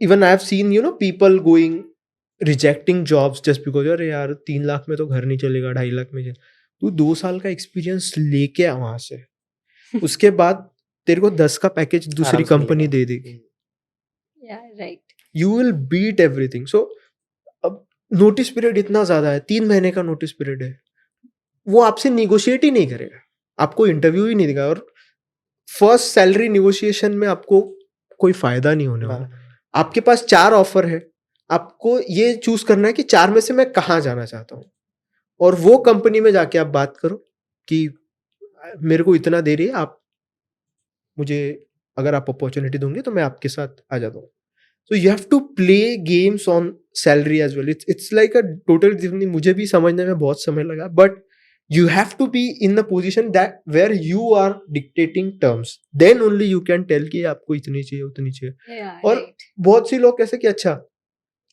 even I have seen, people going rejecting jobs just because, अरे यार 3 लाख में तो घर नहीं चलेगा, 2.5 लाख में तू 2 साल का एक्सपीरियंस लेके आ वहां से, उसके बाद तेरे को 10 का पैकेज दूसरी कंपनी दे देगी. Yeah, right. You will beat everything. So अब नोटिस पीरियड इतना ज्यादा है, 3 महीने का नोटिस पीरियड है. वो आपसे निगोशिएट ही नहीं करेगा, आपको इंटरव्यू ही नहीं देगा, और फर्स्ट सैलरी निगोशिएशन में आपको कोई फायदा नहीं होने वाला. आपके पास 4 ऑफर है, आपको ये चूज करना है कि 4 में से मैं कहाँ जाना चाहता हूँ, और वो कंपनी में जाके आप बात करो कि मेरे को इतना दे रही है, आप मुझे अगर आप अपॉर्चुनिटी दोगे तो मैं आपके साथ आ जाता हूँ. So you have to play games on salary as well. It's like a total different. मुझे भी समझने में बहुत समय लगा, but you have to be in the position that where you are dictating terms. Then only you can tell कि आपको इतनी चाहिए उतनी चाहिए. Yeah, और right. बहुत सी लोग कैसे कि अच्छा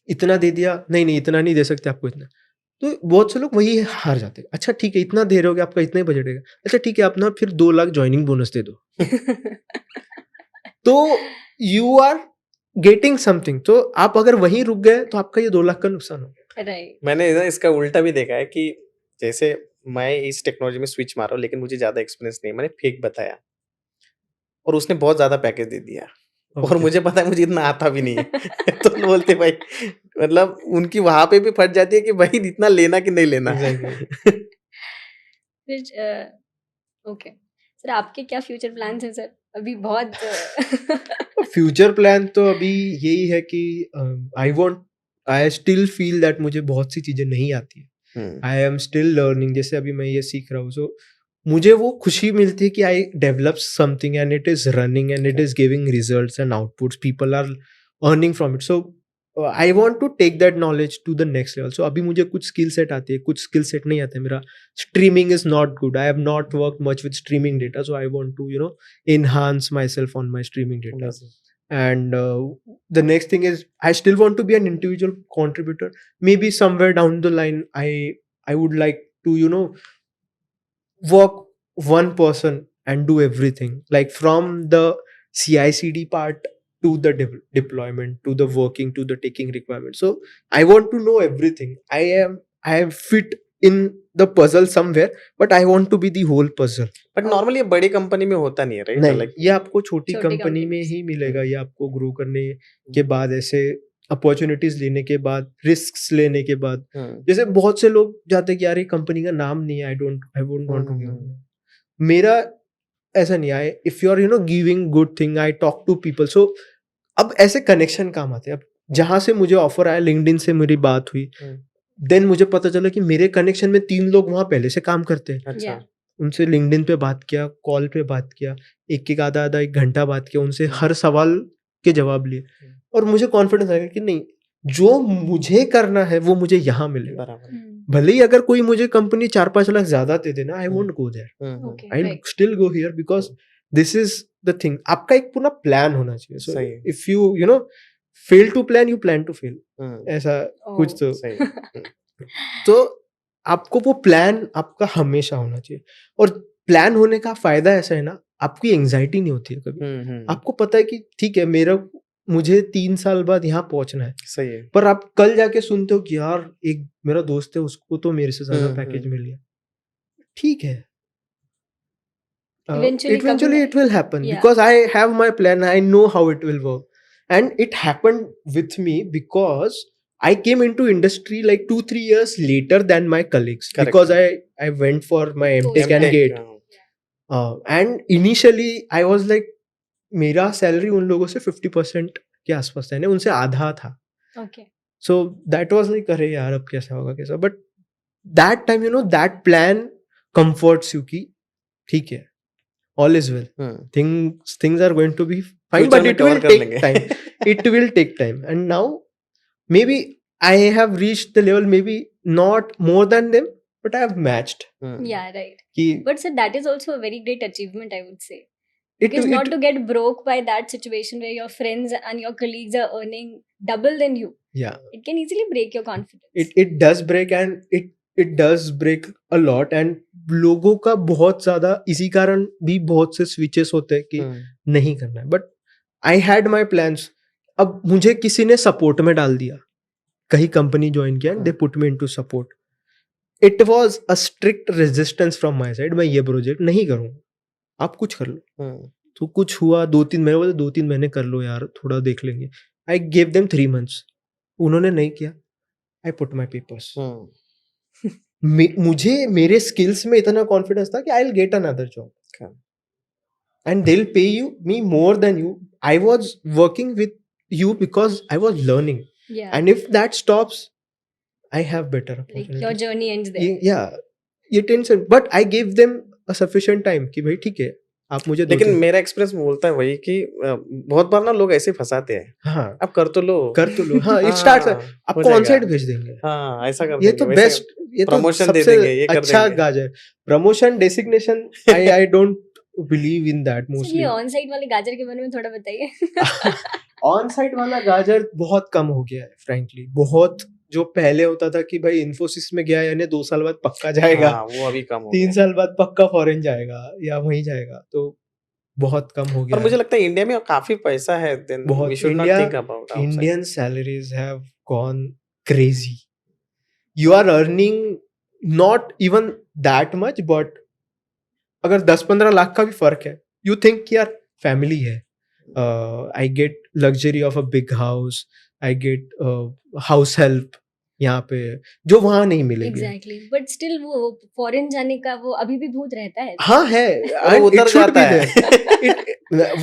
इतना दे दिया, नहीं नहीं इतना नहीं दे सकते आपको इतना. तो बहुत से लोग वही हार जाते हैं. अच्छा ठीक है इतना दे रहे हो, आपका इतना ही बजट है. अच्छा ठीक है आप ना फिर 2 लाख ज्वाइनिंग बोनस दे दो. तो यू आर गेटिंग समथिंग. तो आप अगर वहीं रुक गए तो आपका ये 2 लाख का नुकसान हो. Right. मैंने ना इसका उल्टा भी देखा है कि जैसे मैं इस टेक्नोलॉजी में स्विच मारा हूँ लेकिन मुझे ज्यादा एक्सपीरियंस नहीं, मैंने फेक बताया और उसने बहुत ज्यादा पैकेज दे दिया और Okay. मुझे पता है मुझे इतना आता भी नहीं है. तो बोलते भाई मतलब उनकी वहां पे भी फट जाती है कि भाई इतना लेना कि नहीं लेना. Exactly. Which, okay. सर आपके क्या फ्यूचर प्लान्स हैं सर? अभी बहुत फ्यूचर प्लान तो अभी यही है कि आई स्टिल फील दैट मुझे बहुत सी चीजें नहीं आती है. I am still learning. जैसे अभी मैं ये सीख रहा हूँ, सो मुझे वो खुशी मिलती है कि I develop something and it is running and it is giving results and outputs. People are earning from it. So I want to take that knowledge to the next level. So अभी मुझे कुछ स्किल सेट आती है, कुछ स्किल सेट नहीं आते. मेरा streaming is not good. I have not work much with streaming data. So I want to enhance myself on my streaming data. And the next thing is I still want to be an individual contributor. Maybe somewhere down the line I would like to work one person and do everything, like from the CI/CD part to the deployment to the working to the taking requirements. So I want to know everything. I am fit in the puzzle somewhere, but I want to be the whole puzzle. But normally ये बड़ी कंपनी में होता नहीं है राइट. नहीं, लाइक ये आपको छोटी छोटी कंपनी में companies. ही मिलेगा. ये आपको ग्रो करने के बाद, ऐसे अपॉर्चुनिटीज लेने के बाद, रिस्क्स लेने के बाद. जैसे बहुत से लोग जाते हैं कि यार ये कंपनी का नाम नहीं है, I won't want to give. मेरा ऐसा नहीं है. If you are giving good thing, I talk to people. So अब ऐसे कनेक्शन काम आते हैं. अब जहां से मुझे ऑफर आया, लिंक्डइन से मेरी बात हुई, देन मुझे पता चला कि मेरे कनेक्शन में 3 लोग वहां पहले से काम करते हैं. अच्छा. Yeah. उनसे लिंक्डइन पे बात किया, कॉल पे बात किया, एक आधा 1 घंटा बात किया, उनसे हर सवाल के जवाब लिए. और मुझे कॉन्फिडेंस आएगा कि नहीं, जो मुझे करना है वो मुझे यहाँ मिलेगा. बराबर. भले ही अगर कोई मुझे कंपनी 4-5 लाख ज्यादा दे देना, I won't go there. Okay, I right. Still go here because this is the thing. आपका एक पूरा प्लान होना चाहिए. सो सही है. If you fail to plan, you plan to fail. ऐसा कुछ Oh. तो. सही. तो आपको वो प्लान आपका हमेशा होना चाहिए. और प्लान होने का फायदा ऐसा है ना, आपकी एंजाइटी नहीं होती है कभी. आपको पता है कि ठीक है, मुझे 3 साल बाद यहाँ पहुंचना है. सही है. पर आप कल जाके सुनते हो कि यार एक मेरा दोस्त है, उसको तो मेरे से ज्यादा पैकेज मिल गया. ठीक है, eventually it will happen. Yeah. Because I have my plan, I know how it will work. And it happened with me because I came into industry like 2-3 years later than my colleagues. Correct. Because I went for my MTech and GATE. And initially I was like, मेरा सैलरी उन लोगों से 50% के आसपास था, उनसे आधा था. Okay. So that was like, अरे यार अब कैसा होगा कैसा. But that time that plan comforts you कि ठीक है, all is well. Things are going to be fine, but it will take time. It will take time. And now maybe I have reached the level, maybe not more than them, but I have matched. Yeah, right. कि But sir, that is also a very great achievement, I would say. it Because not to get broke by that situation where your friends and your colleagues are earning double than you. yeah, It can easily break your confidence. it does break, and it does break a lot. And लोगों का बहुत ज्यादा इसी कारण भी बहुत से स्विचेस होते हैं कि नहीं करना है. But I had my plans. अब मुझे किसी ने सपोर्ट में डाल दिया, कहीं कंपनी ज्वाइन किया, and they put me into support. It was a strict resistance from my side. मैं ये प्रोजेक्ट नहीं करूंगा, आप कुछ कर लो. तो कुछ हुआ 2-3 महीने, बोले 2-3 महीने कर लो यार, थोड़ा देख लेंगे. I give them 3 months. उन्होंने नहीं किया. I put my papers. मुझे मेरे स्किल्स में इतना कॉन्फिडेंस था कि I will get another job and they will pay you me more than you. I was working with you because I was learning. Yeah. And if that stops, I have better Like opportunities. your journey ends there. Yeah, it ends. But I gave them a sufficient time कि भाई ठीक है, आप मुझे लेकिन 2-3 मेरा एक्सपीरियंस बोलता है वही कि बहुत बार ना लोग ऐसे फंसाते हैं, हाँ, अब कर तो लो। कर तो लो। हाँ, इट स्टार्ट्स हाँ, हो आपको ऑन जाएगा। साइट भेज देंगे। हाँ, ऐसा कर ये देंगे, तो वैसा बेस्ट, ये तो प्रमोशन दे सबसे देंगे, ये कर अच्छा देंगे। गाजर। Promotion designation I don't believe in that sir ये मोस्टली। ऑन साइट वाले गाजर के बारे में थोड़ा बताइए। ऑन साइट वाला गाजर बहुत कम हो गया है फ्रैंकली। बहुत जो पहले होता था कि भाई इन्फोसिस में गया यानी 2 साल बाद पक्का जाएगा, हाँ, वो अभी कम हो 3 गया। साल बाद पक्का फॉरेन जाएगा या वहीं जाएगा, तो बहुत कम हो गया और मुझे है। लगता है इंडिया में काफी पैसा है, देन वी बहुत should not India think about outside. Indian salaries have gone crazy. You are earning not even that much, but अगर 10-15 लाख का भी फर्क है, यू थिंक कि यार फैमिली है, I get luxury of a big house, I get house help यहाँ पे, जो वहाँ नहीं मिलेगी। एग्जैक्टली, बट स्टिल वो फॉरेन जाने का वो अभी भी भूत रहता है। हाँ है, और and वो उतर it should जाता be है। there.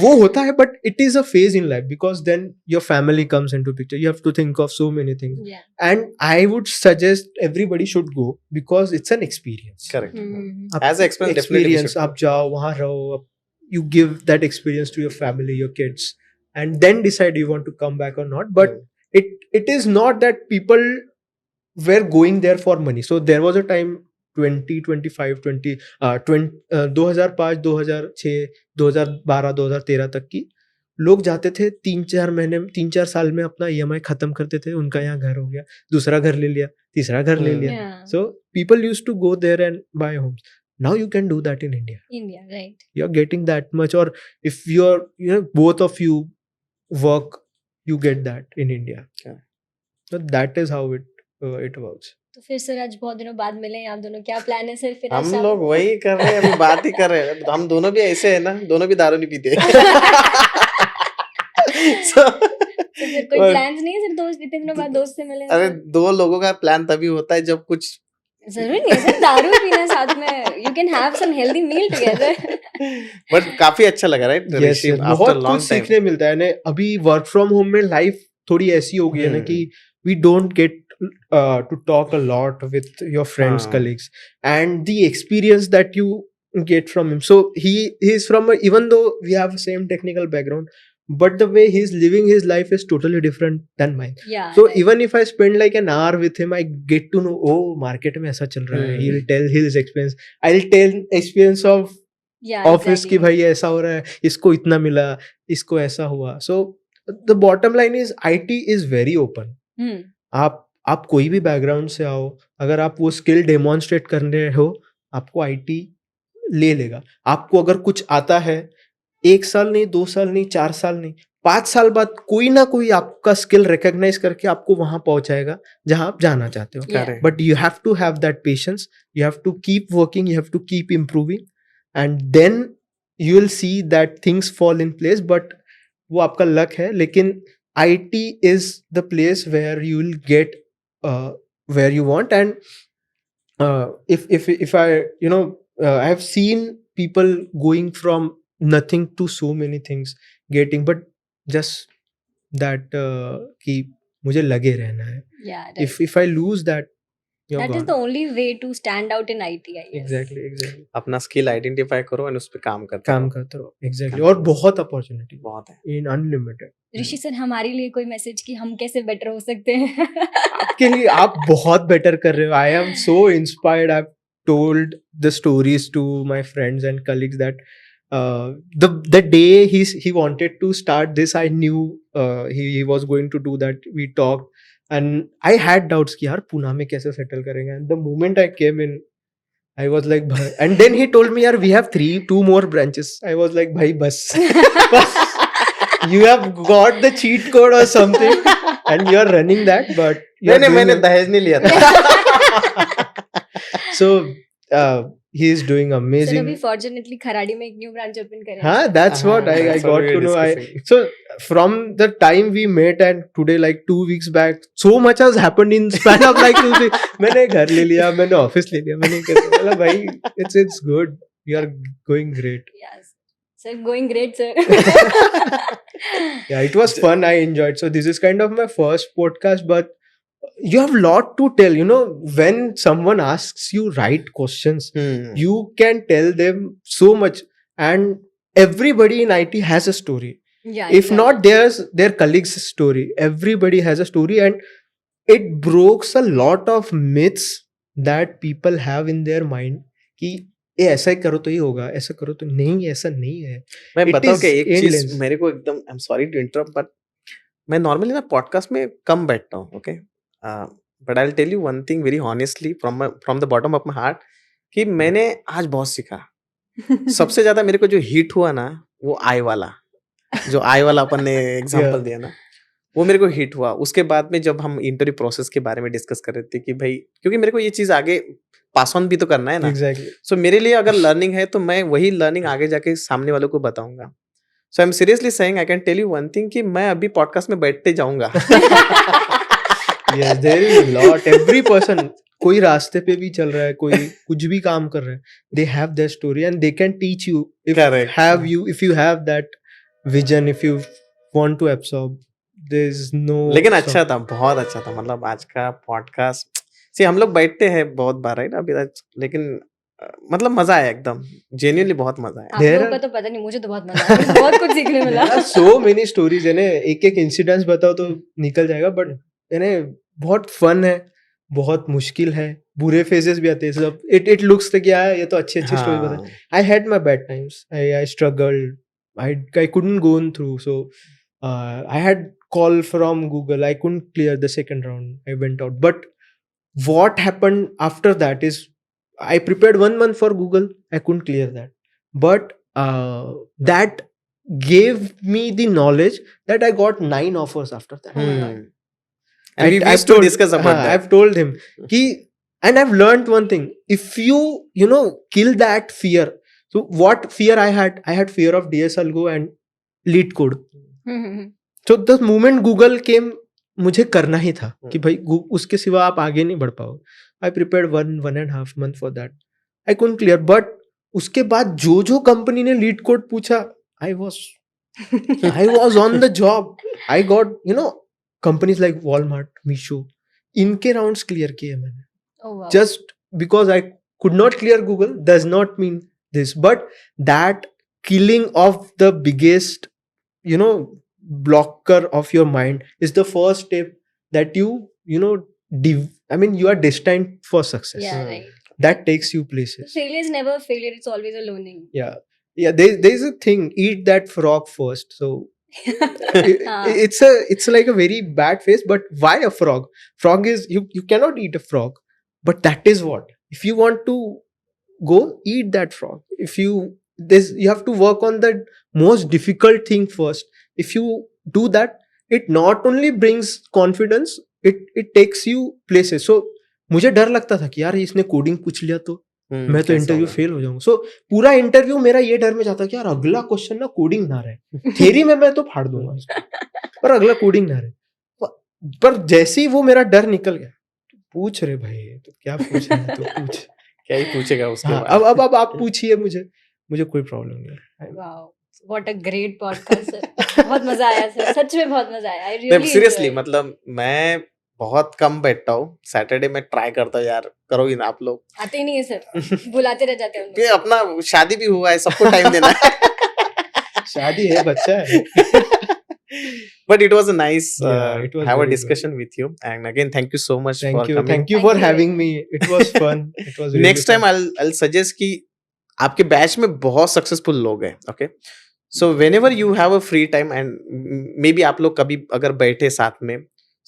वो होता है, but it is a phase in life because then your family comes into picture. You have to think of so many things, Yeah. and I would suggest everybody should go because it's an experience. Correct. Hmm. As an experience, definitely we should go. आप जाओ वहाँ रहो, you give that experience to your family, your kids, and then decide you want to come back or not. But it is not that people were going there for money. So there was a time 2005 2005 2006 2012 2013 तक की लोग जाते थे 3-4 महीने 3-4 साल में अपना EMI खत्म करते थे, उनका यहाँ घर हो गया, दूसरा घर ले लिया, तीसरा घर ले लिया। Yeah. So people used to go there and buy homes. Now you can do that in India. India, right? You're getting that much, or if you're both of you work, you get that in India. Yeah. So that is how it works. तो फिर सर आज बहुत दिनों बाद मिले हैं आप दोनों, क्या प्लान है सर फिर? हम लोग वही कर रहे हैं, अभी बात ही कर रहे हैं। हम दोनों भी ऐसे हैं ना, दोनों भी दारू नहीं पीते। So, तो फिर कोई प्लान्स नहीं है सर? दोस्त इतने दिनों बाद दोस्त से मिले हैं अरे तो? 2 लोगों का प्लान तभी होता है जब कुछ जरूरी नहीं है सर दारू पीना साथ में, you can have some healthy meal together. But काफी अच्छा लगा, राइट? Yes, yes, बहुत कुछ सीखने मिलता है ना। अभी वर्क फ्रॉम होम में लाइफ थोड़ी ऐसी हो गई है ना कि we don't get to talk a lot with your friends, colleagues, and the experience that you get from him. So he's from even though we have same technical background, but the way he's living his life is totally different than mine. Yeah. So even if I spend like an hour with him, I get to know, oh, market में ऐसा चल रहा है. He'll tell his experience. I'll tell experience of office कि भाई ऐसा हो रहा है, इसको इतना मिला, इसको ऐसा हुआ. So the bottom line is IT is very open. आप कोई भी बैकग्राउंड से आओ, अगर आप वो स्किल डेमोन्स्ट्रेट कर रहे हो, आपको IT ले लेगा. आपको अगर कुछ आता है 1 साल नहीं, 2 साल नहीं, 4 साल नहीं, 5 साल बाद कोई ना कोई आपका स्किल रिकॉग्नाइज करके आपको वहां पहुंचाएगा जहां आप जाना चाहते हो. But you have to have that patience, you have to keep working, you have to keep improving, and then you will see that things fall in place. But वो आपका लक है, लेकिन IT is the place where you will get where you want. And if I I have seen people going from nothing to so many things getting, but just that कि मुझे लगे रहना है. Yeah, right. If I lose that, you're That gone. is the only way to stand out in IT, I guess. Exactly. अपना स्किल आइडेंटिफाई करो और उस पे काम करते रहो. Exactly. और बहुत अपॉर्चुनिटी बहुत है, in unlimited. ऋषि सर हमारे लिए कोई मैसेज कि हम कैसे बेटर हो सकते हैं? आपके लिए आप बहुत बेटर कर रहे हो. I am so inspired. I told the stories to my friends and colleagues that the day he wanted to start this, I knew he was going to do that. We talked and I had doubts कि यार पुणे में कैसे settle करेंगे. And the moment I came in, I was like, and then he told me, यार we have 2 more branches. I was like, भाई बस. You have got the cheat code or something and you're running that, but मैंने दहेज नहीं लिया था. So he is doing amazing. Sir अभी fortunately खराड़ी में एक न्यू ब्रांच ओपन करें. हाँ, that's what I got to know. So from the time we met and today, like 2 weeks back, so much has happened in span of like 2 weeks. मैंने घर ले लिया, मैंने ऑफिस ले लिया, मैंने बोला भाई it's good. You are going great. Yes. Sir, going great, sir. Yeah, it was fun. I enjoyed. So this is kind of my first podcast, but you have a lot to tell. When someone asks you right questions, you can tell them so much. And everybody in IT has a story. Yeah, If not their colleagues' story, everybody has a story, and it broke a lot of myths that people have in their mind कि ये ऐसा ही करो तो ही होगा, ऐसा करो तो नहीं, ऐसा नहीं है. मैं It बताऊं is कि एक चीज endless. मेरे को एकदम I am sorry to interrupt but मैं नॉर्मली ना पॉडकास्ट में कम बैठता हूँ okay but I will tell you one thing very honestly from the bottom of my heart कि मैंने आज बहुत सीखा. सबसे ज्यादा मेरे को जो हिट हुआ ना वो आई वाला जो आई वाला अपन ने एग्जांपल Yeah. दिया ना वो मेरे को हिट हुआ. उसके बाद में जब हम इंटरव्यू प्रोसेस के बारे में डिस्कस कर रहे थे कि भाई क्योंकि मेरे को ये चीज आगे पास ऑन भी तो करना है ना. Exactly. सो मेरे लिए अगर लर्निंग है तो मैं वही लर्निंग आगे जाके सामने वालों को बताऊंगा. So I am seriously saying I can tell you one thing कि मैं अभी पॉडकास्ट में बैठते जाऊंगा. Yes, there is a lot. Every person, कोई रास्ते पे भी चल रहा है, कोई कुछ भी काम कर रहा है, they have their story and they can teach you Correct. if you have that vision, if you want to absorb, there is no. लेकिन अच्छा था, बहुत अच्छा था. मतलब आज का पॉडकास्ट सी हम लोग बैठते हैं बहुत बार राइट अभी तक लेकिन मतलब मजा आया एकदम जेन्युइनली बहुत मजा आया. आप There लोगों are- का तो पता नहीं, मुझे तो बहुत मजा आया, मुझे बहुत कुछ सीखने मिला. There are so many stories है ना, एक इंसिडेंट्स बताओ तो निकल जाएगा, बट है ना बहुत फन है, बहुत मुश्किल है, बुरे फेजेस भी आते हैं सब. इट लुक्स लाइक यार ये तो अच्छी स्टोरी बता. हाँ, I had my bad times. I struggled. I couldn't go on through. So I had call from Google. I couldn't clear the second round. I went out. But what happened after that is I prepared 1 month for Google. I couldn't clear that. But that gave me the knowledge that I got 9 offers after that. Oh my God. hmm. And we used to discuss about that. I've told him कि and I've learned one thing. If you know kill that fear. So what fear I had fear of DSL Go and lead code. So the moment Google came मुझे करना ही था कि भाई उसके सिवा आप आगे नहीं बढ़ पाओ. I prepared 1.5 month for that. I couldn't clear. But उसके बाद जो कंपनी ने लीड कोड पूछा I was on the job. I got companies like Walmart, Meesho, इनके rounds clear किए मैंने. Oh wow. Just because I could not clear Google does not mean this, but that killing of the biggest blocker of your mind is the first step that you are destined for success. Yeah, right. That takes you places. Failure is never a failure, it's always a learning. Yeah, there's a thing, eat that frog first. So Ah. it's like a very bad phase, but why a frog? Frog is you cannot eat a frog, but that is what, if you want to go, eat that frog. If you have to work on the most difficult thing first. If you do that, it not only brings confidence, it takes you places. So मुझे डर लगता था कि यार इसने कोडिंग पूछ लिया तो मैं तो इंटरव्यू फेल हो जाऊंगा. सो पूरा इंटरव्यू मेरा ये डर में जाता कि यार अगला क्वेश्चन ना कोडिंग ना रहे. थ्योरी में मैं तो फाड़ दूंगा इसको, पर अगला कोडिंग ना रहे. पर जैसे ही वो मेरा डर निकल गया, पूछ रहे भाई तो क्या पूछ रहे हैं तो पूछ. क्या ही पूछेगा उसके हाँ, बाद. अब आप पूछिए मुझे कोई प्रॉब्लम नहीं है. Wow. What a great podcast, sir. बहुत मजा आया सर, सच में बहुत मजा आया. I नहीं really सीरियसली enjoyed. मतलब मैं बहुत कम बैठता हूँ. सैटरडे में ट्राई करता हूँ यार, करो ही ना आप लोग. आते ही नहीं है सर, बुलाते रह जाते हैं हम ये अपना शादी भी हुआ है, सबको टाइम देना है. शादी है, बच्चा है. But it was a nice Yeah, it was have a very good. discussion with you, and again thank you so much for coming. Thank you Thank for you. having me. It was fun. It was really Next time fun. I'll suggest कि आपके बैच में बहुत सक्सेसफुल लोग हैं. Okay, so whenever you have a free time and maybe आप लोग कभी अगर बैठे साथ में,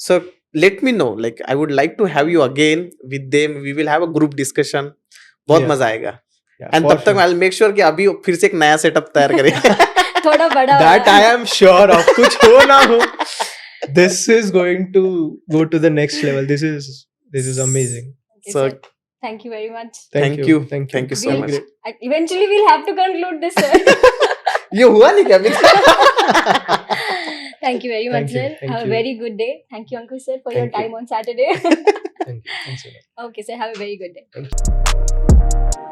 so let me know, like I would like to have you again with them. We will have a group discussion. बहुत Yeah. मजा आएगा. Yeah, And for तब तक sure. I'll make sure कि अभी फिर से एक नया सेटअप तैयार करें. थोड़ा बड़ा That I am sure of. कुछ हो ना हो, this is going to go to the next level. This is amazing. Okay, So sir. Thank you very much. Thank you. Thank Thank you so Really much. great. Eventually we'll have to conclude this, sir. ये हुआ नहीं क्या अभी? Thank you very much, Thank you. sir. Thank Have a you. very good day. Thank you, Uncle sir, for your Thank you. time on Saturday. Thank you. Thanks a lot. Okay, sir. Have a very good day. Thank you.